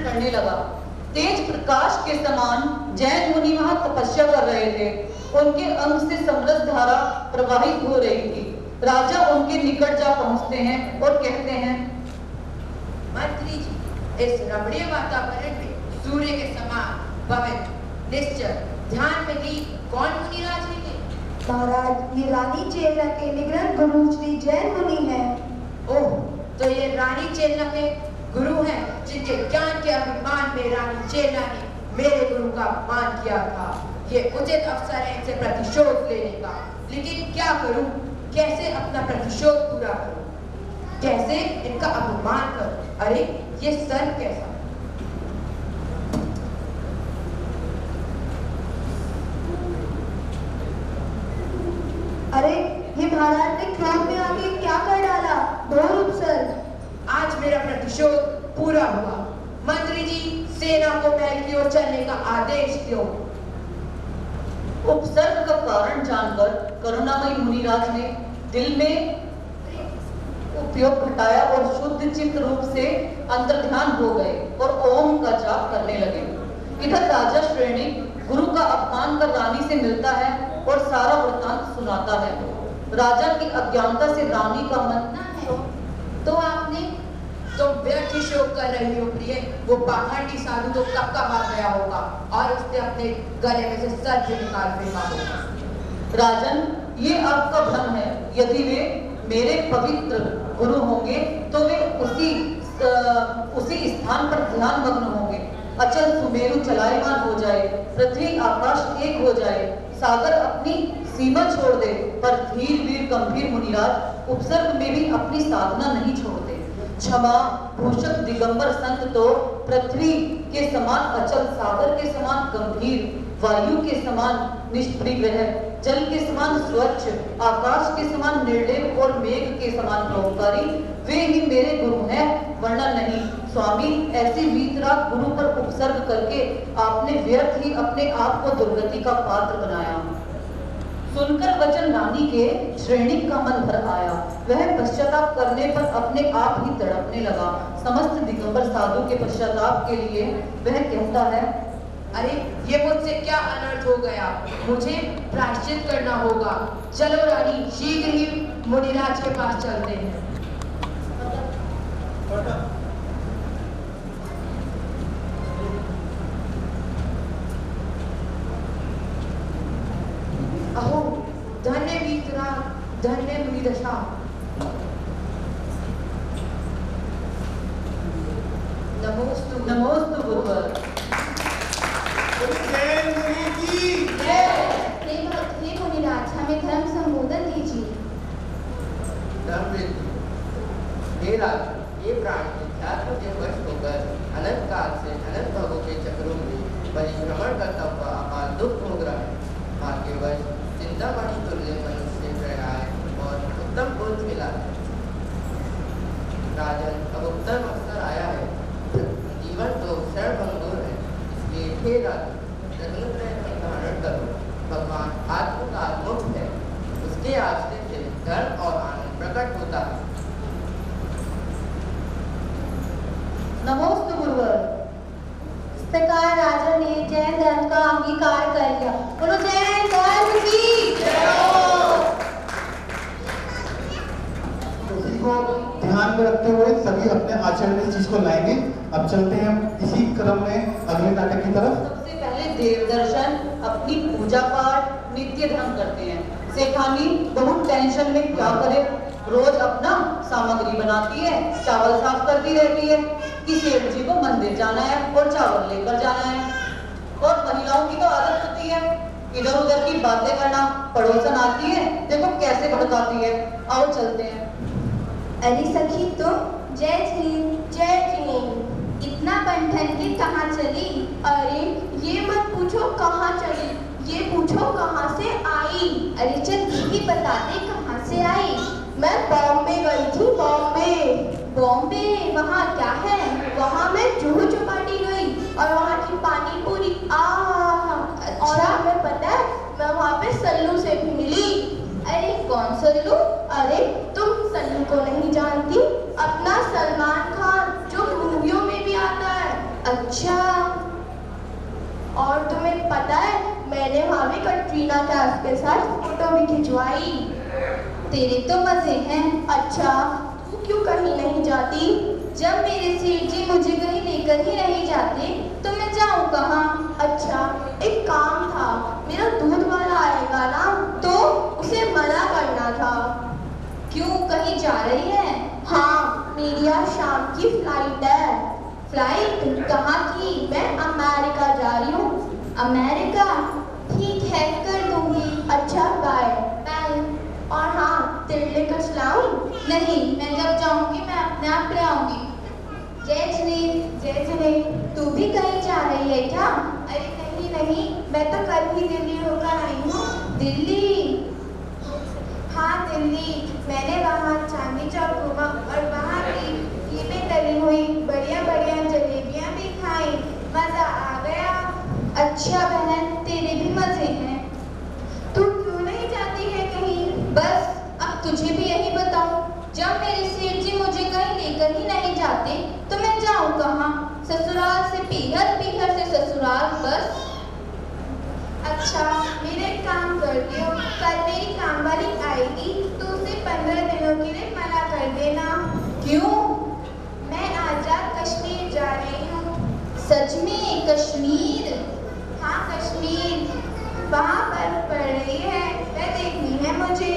करने लगा। तेज प्रकाश के समान जैन मुनि वहां तपस्या कर रहे थे। उनके अंग से समरस धारा प्रवाहित हो रही थी। राजा उनके निकट जा पहुंचते हैं और कहते हैं, मंत्री जी, इस रमणीय वातावरण में सूर्य के समान पवित्र निश्चल ध्यान में लीन कौन मुनिराज है? महाराज, ये रानी चेला के निगृह गुरु श्री जैन मुनि हैं। ओह, तो ये रानी चेला के गुरु हैं जिनके ज्ञान के अभिमान में रानी चेला ने मेरे गुरु का अपमान किया था। ये उचित अवसर है इनसे प्रतिशोध लेने का, लेकिन क्या करूं? कैसे अपना प्रतिशोध पूरा करूं? कैसे इनका अपमान करूं? अरे ये सर्प कैसा? अरे ये महाराज ने क्रोध में आके क्या कर डाला? घोर उपसर्ग। आज मेरा प्रतिशोध पूरा हुआ। मंत्री जी, सेना को महल की ओर चलने का आदेश दो। उपसर्ग का कारण जानकर करुणामयी मुनिराज ने दिल में उपयोग घटाया और शुद्ध चित्त रूप से अंतर्ध्यान हो गए और ओम का जाप करने लगे। इधर राजा श्रेणी गुरु का अपमान कर रानी से मिलता है और सारा वृत्तांत सुनाता है। राजा की अज्ञानता से रानी का मन तो आपने तुम व्यर्थ शोक कर रही हो प्रिय। वो पाखंडी साधु तो कब का भाग गया होगा और उसने अपने गले में से सर्प निकाल फेंका होगा। राजन, ये आपका भ्रम है। यदि वे मेरे पवित्र गुरु होंगे तो वे उसी स्थान पर ध्यान मग्न होंगे। अचल सुमेरु चलायमान हो जाए, पृथ्वी आकाश एक हो जाए, सागर अपनी सीमा छोड़ दे, पर धीर वीर गंभीर मुनिराज उपसर्ग में भी अपनी साधना नहीं छोड़ते। क्षमा भूषक दिगंबर संत तो पृथ्वी के समान अचल, सागर के समान गंभीर, वायु के समान निष्प्रग्रह, जल के समान स्वच्छ, आकाश के समान निर्लेप और मेघ के समान प्रभुकारी वे ही मेरे गुरु हैं, वरना नहीं। स्वामी, ऐसी वीतराग गुरु पर उपसर्ग करके आपने व्यर्थ ही अपने आप को दुर्गति का पात्र बनाया। सुनकर वचन रानी के श्रेणी का मन भर आया। वह पश्चाताप करने पर अपने आप ही तड़पने लगा। समस्त दिगंबर साधु के पश्चाताप के लिए वह कहता है, अरे ये मुझसे क्या अनर्थ हो गया? मुझे प्रायश्चित करना होगा। चलो रानी, शीघ्र ही मुनिराज के पास चलते हैं। अहो, धन्य वीतराग, धन्य मुनिदशा। नमोस्तु गुरुवर। हे मुनिराज, हमें धर्म संबोधन दीजिए। हे राज, ये प्राणी ध्यात्म के वश होकर अनंत काल से अनंत भवों के चक्रों में परिभ्रमण करता हुआ अपार दुख भोग रहा है। भाग्यवश चिंतामणि तुल्य मनुष्य प्रयाय और उत्तम पुंज मिला है। राजन, अब उत्तम अवसर आया है। जीवन तो क्षणभंगुर है, इसलिए हे राजन, धारण करो। भगवान आत्म का मुक्त है, उसके आश्रय से धर्म और आनंद प्रकट होता है। नमोस्तु गुरुवर। इस प्रकार राजा ने जैन धर्म का अंगीकार कर लिया। बोलो जैन धर्म की जय हो। उसी को ध्यान में रखते हुए सभी अपने आचरण में इस चीज को लाएंगे। अब चलते हैं हम इसी क्रम में अगले नाटक की तरफ। सबसे पहले देव दर्शन, अपनी पूजा पाठ, नित्य धर्म करते हैं। सेठानी बहुत टेंशन में क्या करे, रोज अपना सामग्री बनाती है, चावल साफ करती रहती है कि सेठ जी को मंदिर जाना है और चावल लेकर जाना है। और महिलाओं की तो आदत होती है इधर उधर की बातें करना। पड़ोसन आती है, देखो कैसे भड़काती है। आओ चलते हैं। अरे सखी, तुम जय श्री इतना बंधन के कहाँ चली? अरे ये मत पूछो कहाँ चली, ये पूछो कहाँ से आई। अरे चल दीदी बता दे कहाँ से आई। मैं बॉम्बे गई थी। बॉम्बे वहाँ क्या है? वहाँ मैं जुहू चौपाटी गई और वहाँ की पानी पूरी अच्छा। और हमें पता है मैं वहाँ पे सल्लू से भी मिली। अरे कौन सल्लू? अरे तुम सल्लू को नहीं जानती? अपना सलमान खान जो मूवियों में भी आता है। अच्छा, और तुम्हें पता है मैंने वहाँ भी कटरीना कैफ के साथ फोटो भी खिंचवाई। तेरे तो मजे हैं। अच्छा, तू क्यों कहीं नहीं जाती? जब मेरे सेठ जी मुझे कहीं लेकर ही नहीं जाते तो मैं जाऊं कहाँ? अच्छा, एक काम था, मेरा दूध वाला आएगा ना, तो उसे मना करना था। क्यों, कहीं जा रही है? हाँ, मेरी आज शाम की फ्लाइट है। फ्लाइट कहाँ की? मैं अमेरिका जा रही हूँ। अमेरिका? ठीक है, कर दूंगी। अच्छा, बाय। बाय। और हाँ, तेरे लिए कुछ लाऊं? नहीं, मैं जब जाऊंगी मैं अपने आप ले आऊंगी। जय जिनेंद्र। जय जिनेंद्र। तू भी कहीं जा रही है क्या? अरे नहीं नहीं, मैं तो कल ही दिल्ली होकर आई हूँ। दिल्ली? हाँ, दिल्ली। मैंने वहाँ चांदनी चौक घूमा और वहाँ की घी में तली हुई बढ़िया बढ़िया जलेबियाँ भी खाई। मजा आ गया। अच्छा बहन, तेरे भी मजे हैं। तू क्यों नहीं जाती है कहीं? बस अब तुझे भी यही बताऊं, जब मेरे सेठ जी मुझे कहीं लेकर ही नहीं जाते तो मैं जाऊं कहाँ? ससुराल से पीहर, पीहर से ससुराल, बस। अच्छा, मेरे एक काम करती हो, कल मेरी काम वाली आएगी तो उसे 15 दिनों के लिए मना कर देना। क्यों? मैं आजाद कश्मीर जा रही हूँ। सच में? कश्मीर? हाँ, कश्मीर। वहाँ बर्फ पड़ रही है, वह देखनी है मुझे।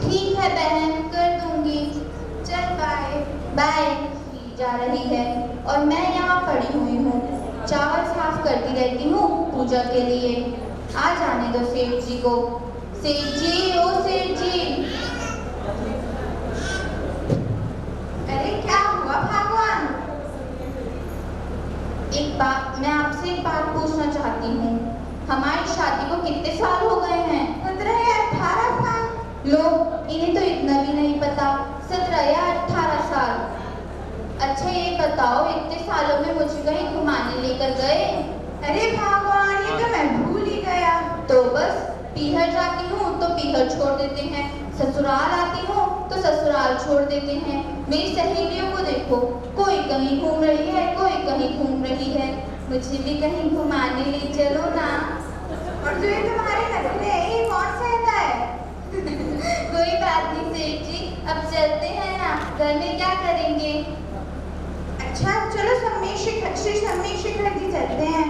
ठीक है बहन, कर दूंगी। चल बाय। बाय। जा रही है और मैं यहाँ पड़ी हुई हूँ, चावल साफ करती रहती हूँ पूजा के लिए। आ जाने दो सेठ जी को। सेठ जी, ओ सेठ जी। अरे क्या हुआ भगवान? एक बात, मैं आपसे एक बात पूछना चाहती हूँ। हमारी शादी को कितने साल हो गए हैं? 17 या 18 साल। लो, इन्हें तो इतना भी नहीं पता। 17 या 18 साल। अच्छा ये बताओ, इतने सालों में मुझे कहीं घुमाने लेकर गए? अरे भगवान, ये तो मैं भूल ही गया। तो बस, पीहर जाती हूँ तो पीहर छोड़ देते हैं, ससुराल आती हूँ तो ससुराल छोड़ देते हैं। मेरी सहेलियों को देखो, कोई कहीं घूम रही है, कोई कहीं घूम रही है। मुझे भी कहीं घुमाने ले चलो ना। और जो ये तुम्हारे नखरे हैं, ये कौन सहता है? कोई बात नहीं सेठ जी, अब चलते हैं ना, घर में क्या करेंगे? अच्छा चलो, श्री समीर शिखर जी चलते हैं।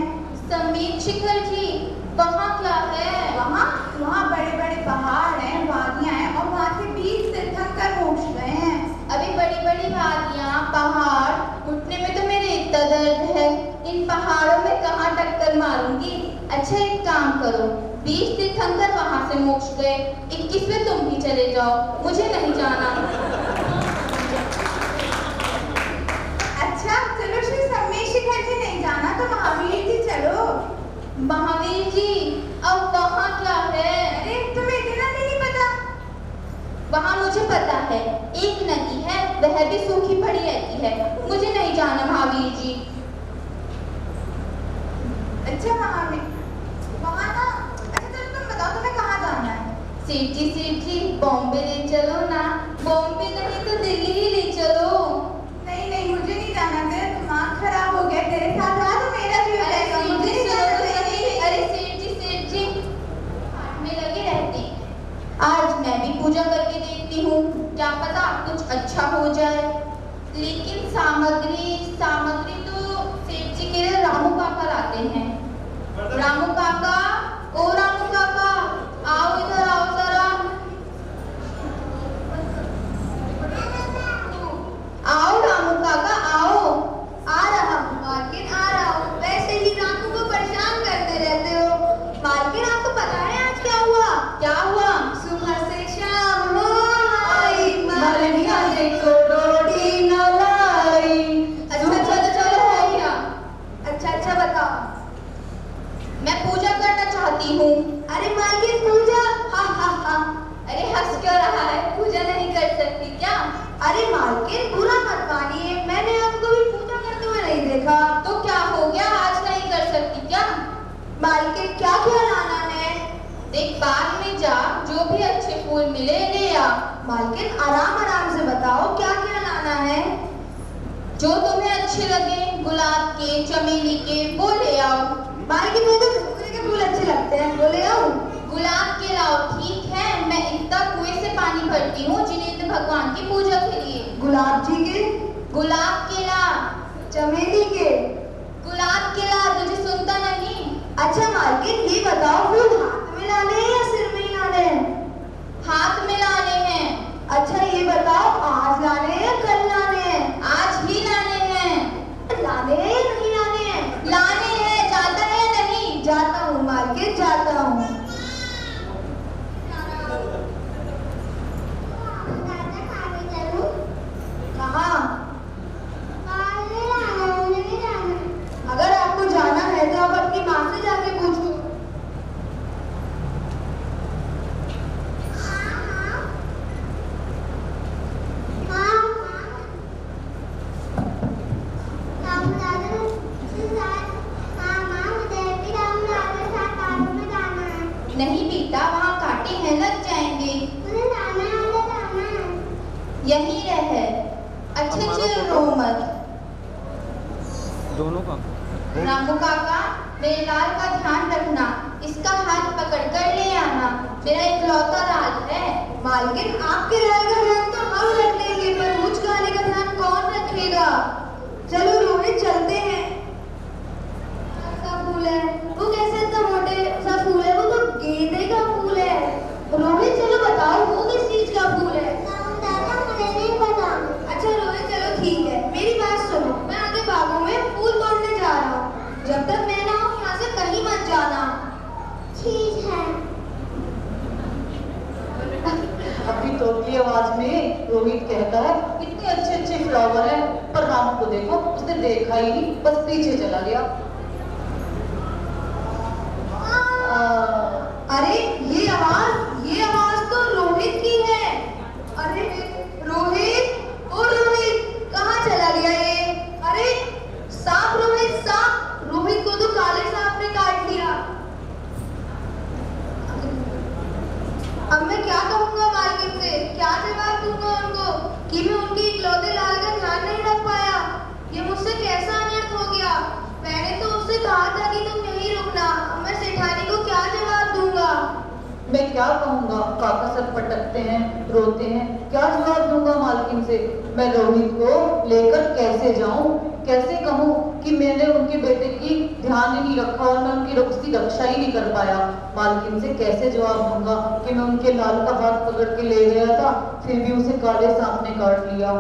समीर शिखर जी? वहाँ क्या है? वहाँ बड़े बड़े पहाड़ हैं, वादियाँ हैं और वहाँ के 20 तीर्थंकर मोक्ष गए हैं। अभी बड़ी बड़ी वादियाँ, पहाड़, घुटने में तो मेरे इतना दर्द है, इन पहाड़ों में कहाँ टक्कर मारूंगी। अच्छा एक काम करो, 20 तीर्थंकर वहाँ से मोक्ष गए, 21वें तुम भी चले जाओ, मुझे नहीं जाना। अच्छा चलो, श्री समीर शिखर जी नहीं जाना तो महावीर जी चलो। महावीर जी? अब वहाँ क्या है? अरे तुम्हें इतना भी नहीं पता? वहाँ मुझे पता है, एक नदी है, वह भी सूखी पड़ी रहती है, मुझे नहीं जाना महावीर जी। अच्छा महावीर, वहाँ ना, अच्छा चलो तुम बताओ तुम्हें कहाँ जाना है? सेठ जी, बॉम्बे ले चलो ना। बॉम्बे नहीं तो दिल्ली ही ले चलो। नहीं नहीं, मुझे नहीं जाना, तेरा दिमाग खराब हो गया, तेरे साथ रहा तो मेरा भी हो जाएगा। मुझे नहीं जाना। अरे सेठ जी, हाथ में लगे रहते। आज मैं भी पूजा करके देखती हूँ, क्या पता कुछ अच्छा हो जाए। लेकिन सामग्री तो सेठ जी के लिए रामू काका लाते हैं। रामू काका, ओ रामू काका, आओ इधर आओ जरा। आओ रामू काका आओ। आ रहा हूँ मालकिन, आ रहा हूँ। वैसे ही रामू को परेशान करते रहते हो। मालकिन आपको पता है आज क्या हुआ? क्या हुआ? सुबह से शाम हो आई, मरनिया देखो रोटी न लाई। अच्छा चलो हो गया। अच्छा बताओ। मैं पूजा करना चाहती हूँ। अरे मालकिन पूजा? हा। अरे हंस क्यों रहा है? पूजा नहीं कर सकती क्या? अरे मालकिन बुरा मत मानिए, मैंने आपको भी पूजा करते हुए नहीं देखा। तो क्या हो गया, आज नहीं कर सकती क्या? मालकिन क्या क्या लाना है? देख बाग में जा, जो भी अच्छे फूल मिले ले आ। मालकिन आराम से बताओ क्या क्या लाना है? जो तुम्हें अच्छे लगे गुलाब के, चमेली के, वो ले आओ। मालकिन मुझे तो धतूरे के फूल अच्छे लगते हैं, वो ले आऊं? गुलाब के लाओ, ठीक है। मैं इतना कुएं से पानी भरती हूँ जिनेंद्र भगवान की पूजा के लिए। गुलाब जी के? गुलाब के ला। चमेली के? गुलाब के ला, तुझे सुनता नहीं? अच्छा मालकिन, ये बताओ फूल हाथ में लाने हैं या सिर में ही लाने हैं? हाथ में लाने हैं। अच्छा ये बताओ, आज लाने हैं या कल लाने हैं? आज ही लाने हैं। लाने हैं या नहीं लाने हैं? लाने हैं। जाता है या नहीं? जाता हूँ मालकिन, जाता हूँ। कहाँ? अगर आपको जाना है तो आप अपनी माँ से जाके पूछो। नहीं बेटा, वहाँ कांटे हैं, लग जाएंगे। यहीं रह। अच्छे चल रो मत। दोनों का रामू काका, मेरे लाल का ध्यान रखना। इसका हाथ पकड़ कर ले आना। मेरा इकलौता लाल है। मालकिन, आपके लाल का ध्यान तो हम रख लेंगे, पर मुझ काले का ध्यान कौन रखेगा? चलो रोहित, चलते हैं। फूल है वो, कैसे इतना मोटे सा फूल है? वो तो गेंदे का फूल है। रोहित चलो बताओ, वो किस चीज का फूल है? अच्छा रोहित चलो ठीक है, मेरी बात सुनो। मैं आगे बागों में फूल तोड़ने जा रहा हूँ। जब तक मैं ना हूँ यहाँ से कहीं मत जाना। ठीक है। अपनी तोतली आवाज में रोहित कहता है, इतने अच्छे अच्छे फ्लावर हैं, पर राम को देखो, उसने देखा ही नहीं, बस पीछे चला गया। अरे ये आवाज तो रोहित की है। अरे रोहित, ओ रोहित, कहाँ चला गया ये? अरे सांप रोहित, सांप! रोहित को तो काले सांप ने काट लिया। अब मैं क्या कहूँगा मालकिन से? क्या जवाब दूंगा उनको कि मैं उनकी इकलौते लाल का ध्यान नहीं रख पाया? ये मुझसे कैसा अनर्थ हो गया? मैंने तो उससे कहा था कि तुम यहीं रुकना। अब मैं सेठानी को क्या जवाब दूंगा? मैं क्या कहूँगा? काका सर पटकते हैं, रोते हैं, क्या जवाब दूंगा मालकिन से? मैं रोहित को लेकर कैसे जाऊं? कैसे कहूं कि मैंने उनके बेटे की ध्यान ही नहीं रखा और मैं उनकी उसकी रक्षा ही नहीं कर पाया? मालकिन से कैसे जवाब दूंगा कि मैं उनके लाल का हाथ पकड़ के ले गया था, फिर भी उसे काले सांप ने काट लिया?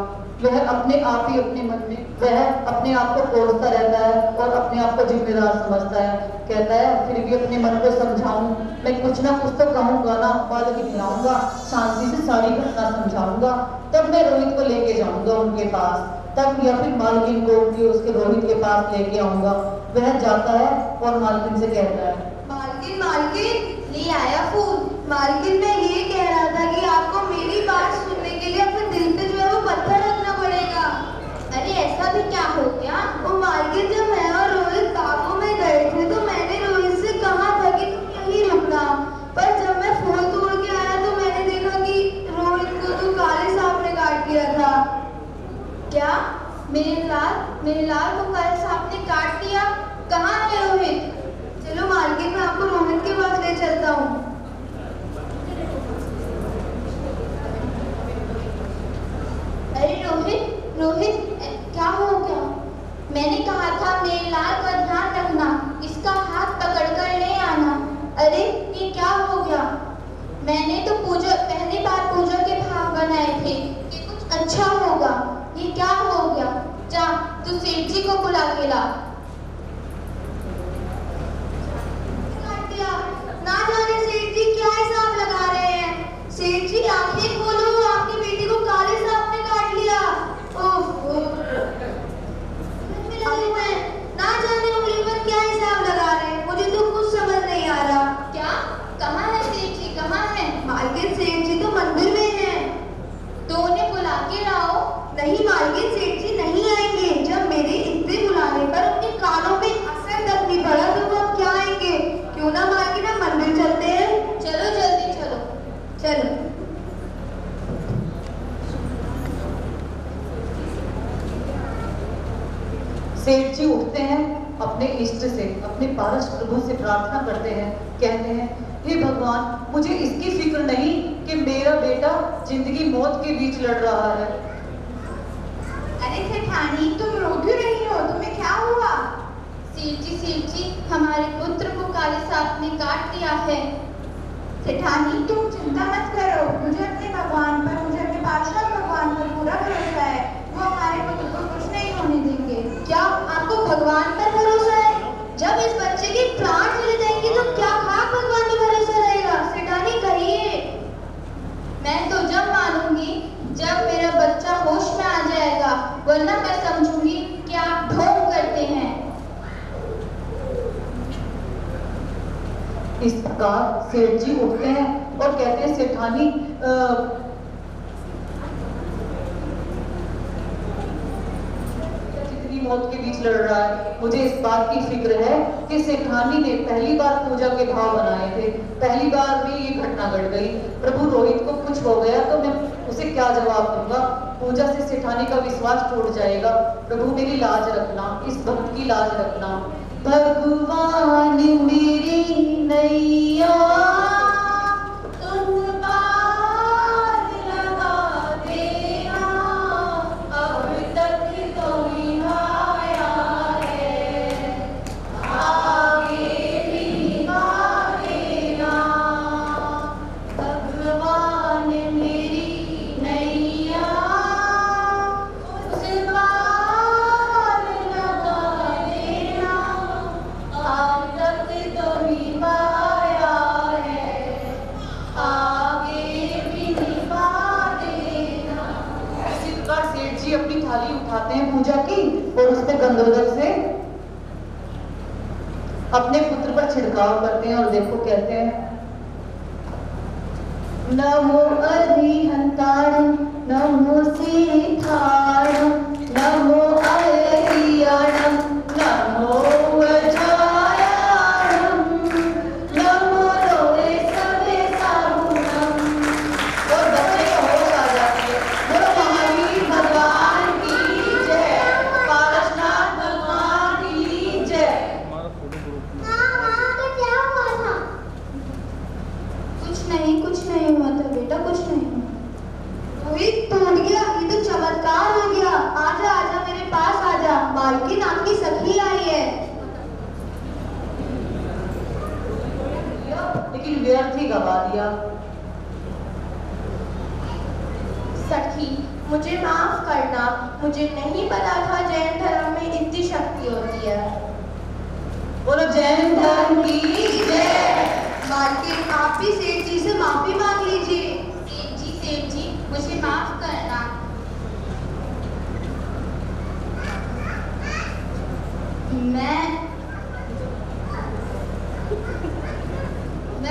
वह अपने आप ही अपने मन में वह अपने आप को कोसता रहता है और अपने आप को जिम्मेदार समझता है। कहता है, फिर भी अपने मन को समझाऊं, मैं कुछ ना कुछ तो कहूंगा ना, बाल गिराऊंगा, शांति से सारी घटना समझाऊंगा, तब मैं रोहित को लेके जाऊंगा उनके पास, तब या फिर मालकिन को उसके रोहित के पास लेके आऊंगा। वह जाता है और मालकिन से कहता है, मालकिन मालकिन, ले आया फूल। मालकिन, मैं ये कह रहा था कि आपको मेरी बात सुनने के लिए अपने दिल पे जो है वो पत्थर रखना पड़ेगा। अरे ऐसा भी क्या हो गया? वो मालकिन, जब मैं और रोहित बागों में गए थे तो मैंने रोहित से कहा था कि तुम यहीं रुकना, पर जब मैं फूल तोड़ के आया तो मैंने देखा कि रोहित को तो काले सांप ने काट दिया था। क्या? मेरे लाल को काले सांप ने काट दिया? कहाँ है रोहित? चलो मालकिन, मैं आपको रोहित के पास ले चलता हूँ। अरे रोहित, क्या हो गया? मैंने कहा था मेरे लाल का ध्यान रखना, इसका हाथ पकड़ कर ले आना। अरे ये क्या हो गया? मैंने तो पहली बार पूजा के भाव बनाए थे कि कुछ अच्छा होगा, ये क्या हो गया? जा, तू सेठ जी को बुला के ला। ना जाने सेठ जी क्या हिसाब लगा रहे हैं। सेठ जी आंखें खोलो, आपकी बेटी को काले सांप ने काट लिया। ना जाने उंगली पर क्या हिसाब लगा रहे हैं, मुझे तो कुछ समझ नहीं आ रहा। क्या? कहाँ है सेठ जी, कहाँ है? मालकिन, सेठ जी तो मंदिर में हैं। तो उन्हें बुला के लाओ। नहीं मालकिन, सेठ जी नहीं आएंगे। जब मेरे इतने बुलाने पर उनके कानों में असर तक नहीं पड़ा तो वो अब क्या आएंगे? क्यों ना मालकिन, हम मंदिर चलते हैं। चलो जल्दी चलो। चलो। सेठ जी उठते हैं, अपने इष्ट से, अपने पारस प्रभु से प्रार्थना करते हैं, कहते हैं, हे भगवान, मुझे इसकी फिक्र नहीं कि मेरा बेटा जिंदगी मौत के बीच लड़ रहा है। अरे सेठानी, तुम रो क्यों रही हो? तुम्हें क्या हुआ? सेठ जी, हमारे पुत्र को काले सांप ने काट लिया है। सेठानी, तुम चिंता मत करो, मुझे अपने भगवान पर, मुझे अपने पाशाह भगवान पर पूरा भरोसा है। वो हमारे पुत्र को कुछ नहीं होने देंगे। क्या आपको भगवान पर भरोसा है? जब इस बच्चे के प्राण चले जाएंगे तो क्या खाक भगवान पर भरोसा रहेगा? सेठानी, कहिए। मैं तो जब मानूंगी जब मेरा बच्चा होश में आ जाएगा, वरना मैं समझूंगी कि आप ढोंग करते हैं। इस प्रकार सेठ जी उठते हैं और कहते हैं, सेठानी, जितनी मौत के बीच लड़ रहा है, मुझे इस बात की फिक्र है कि सेठानी ने पहली बार पूजा के भाव बनाए थे, पहली बार में ये घटना घट गई, प्रभु रोहित को कुछ हो गया तो मैं उसे क्या जवाब दूंगा? पूजा से सेठानी का विश्वास टूट जाएगा। प्रभु मेरी लाज रखना, इस भक्त की लाज रखना। भगवान मेरी नैया तुम पार लगा देना, अब तक तो निभाया है, आगे भी निभा देना। भगवान मेरी नैया उस पार लगा देना, अब तक तो निभाया है, आगे भी निभा देना। इसी प्रकार सेठ जी अपनी थाली उठाते हैं पूजा की और उसमें गंधोदक से अपने पुत्र पर छिड़काव करते हैं और देखो कहते हैं, नमो अरिहंताणं, नमो सीताणं, नमो अरियाणं, नमो अजायाणं, नमो लोरे सबे साहुणं। और बच्चे को होश आ जाती है। बोलो महावीर भगवान की जय, पारसनाथ भगवान की जय। क्या हुआ था? कुछ नहीं हुआ था बेटा, कुछ नहीं हुआ। रोहित टूट गया, ये तो चमत्कार हो गया। आजा आजा मेरे पास आजा, मालकिन आपकी सखी आई है। लेकिन व्यर्थ ही गवा दिया। सखी, मुझे माफ करना, मुझे नहीं पता था जैन धर्म में इतनी शक्ति होती है। बोलो जैन धर्म की जय। मालकिन, आप भी सेठ जी से माफी मांग लीजिए। सेठ जी, मुझे माफ करना। मैं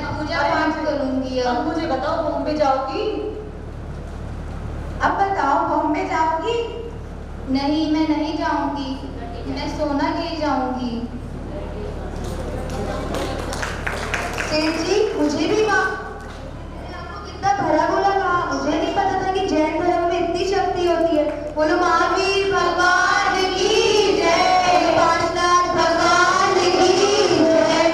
पूजा पाठ करूंगी। अब मुझे बताओ, बॉम्बे जाओगी? अब बताओ, बॉम्बे जाओगी? नहीं, मैं नहीं जाऊंगी, मैं सोना ले जाऊंगी। सेठ जी, मुझे भी मैंने आपको कितना भला बोला कहा, मुझे नहीं पता था कि जैन धर्म में इतनी शक्ति होती है। बोलो महावीर भगवान की जय, पार्श्वनाथ भगवान की जय।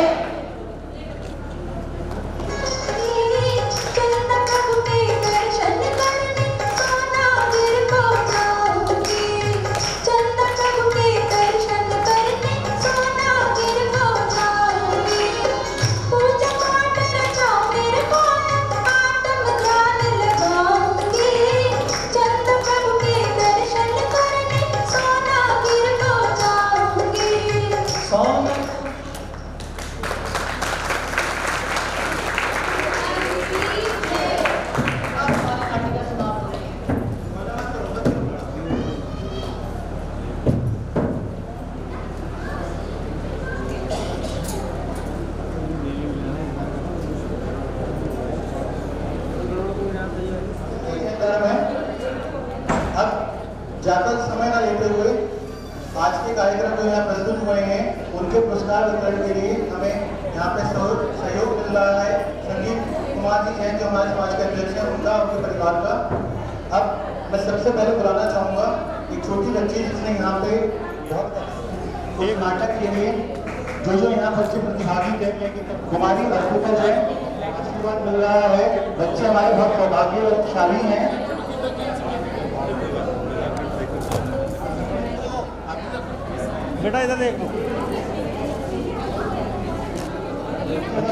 चंदा प्रभु के दर्शन करने सोनागिर को जाऊंगी, चंदा प्रभु के दर्शन करने सोनागिर को जाऊंगी। पूजा पाठ रचाओ मेरे को, आत्म ध्यान लगाऊंगी, चंदा प्रभु के दर्शन करने सोनागिर को जाऊंगी। अब हमारी नाटिका समाप्त हो रही है। धर्म है। अब ज्यादा समय न लेते हुए आज के कार्यक्रम जो यहाँ प्रस्तुत हुए हैं उनके पुरस्कार वितरण के लिए हमें यहाँ पे सहयोग मिल रहा है संगीत कुमार जी जैन जो हमारे समाज के अध्यक्ष हैं, उनका, उनके परिवार का। अब मैं सबसे पहले बुलाना चाहूँगा एक छोटी बच्ची जिसने यहाँ पे बहुत उस नाटक के लिए जो यहाँ बच्चे प्रतिभागी थे, कुमारी अर्पिता जैन आशीर्वाद मिल रहा है। बच्चे हमारे बहुत सौभाग्यशाली हैं। बेटा इधर देखो,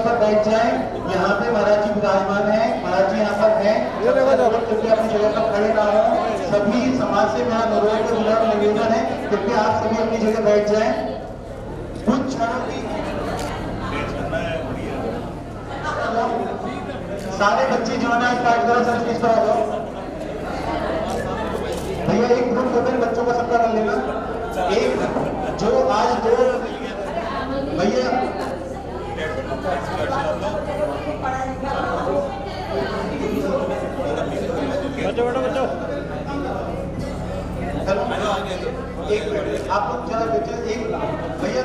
पर बैठ जाए। यहाँ पे महाराज जी विराजमान है, महाराज जी यहाँ पर हैं। कृपया अपनी जगह पर खड़े ना हो। सभी समाज से मेरा अनुरोध को जुड़ा निवेदन है, कृपया आप सभी अपनी जगह बैठ जाएं। कुछ क्षणों की सारे बच्चे जो है स्टार्ट करो, सर किस पर आ जाओ भैया। एक ग्रुप होता है बच्चों का, सबका कर लेना। एक जो आज दो भैया बच्चों बेटा बच्चों एक आप लोग चलो बच्चे, एक भैया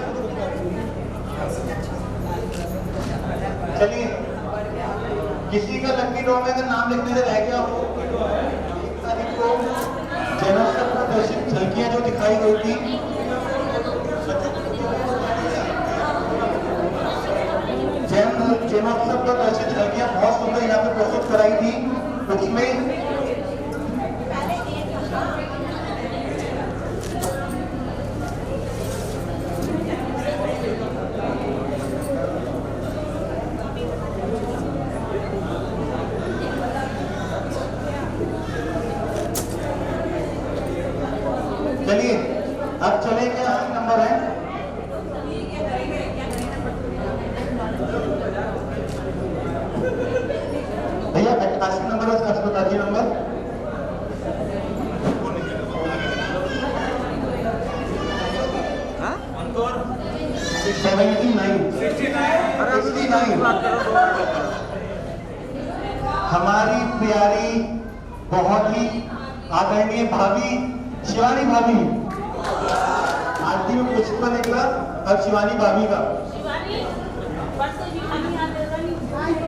चलिए। किसी का लकी ड्रॉ में अगर नाम लिखने से रह गया हो, 1 तारीख को जन्मोत्सव प्रदर्शित झलकियां जो दिखाई गई थी, जन्मोत्सव प्रदर्शित झलकियां बहुत सुंदर यहाँ पे प्रस्तुत कराई थी। उसमें चलिए अब चलेंगे, 80 नंबर है। भैया 80 नंबर है, उसका बताइए नंबर। हाँ 69 हमारी प्यारी बहुत ही आदरणीय भाभी शिवानी भाभी। आरती में पुष्प निकला, अब शिवानी भाभी का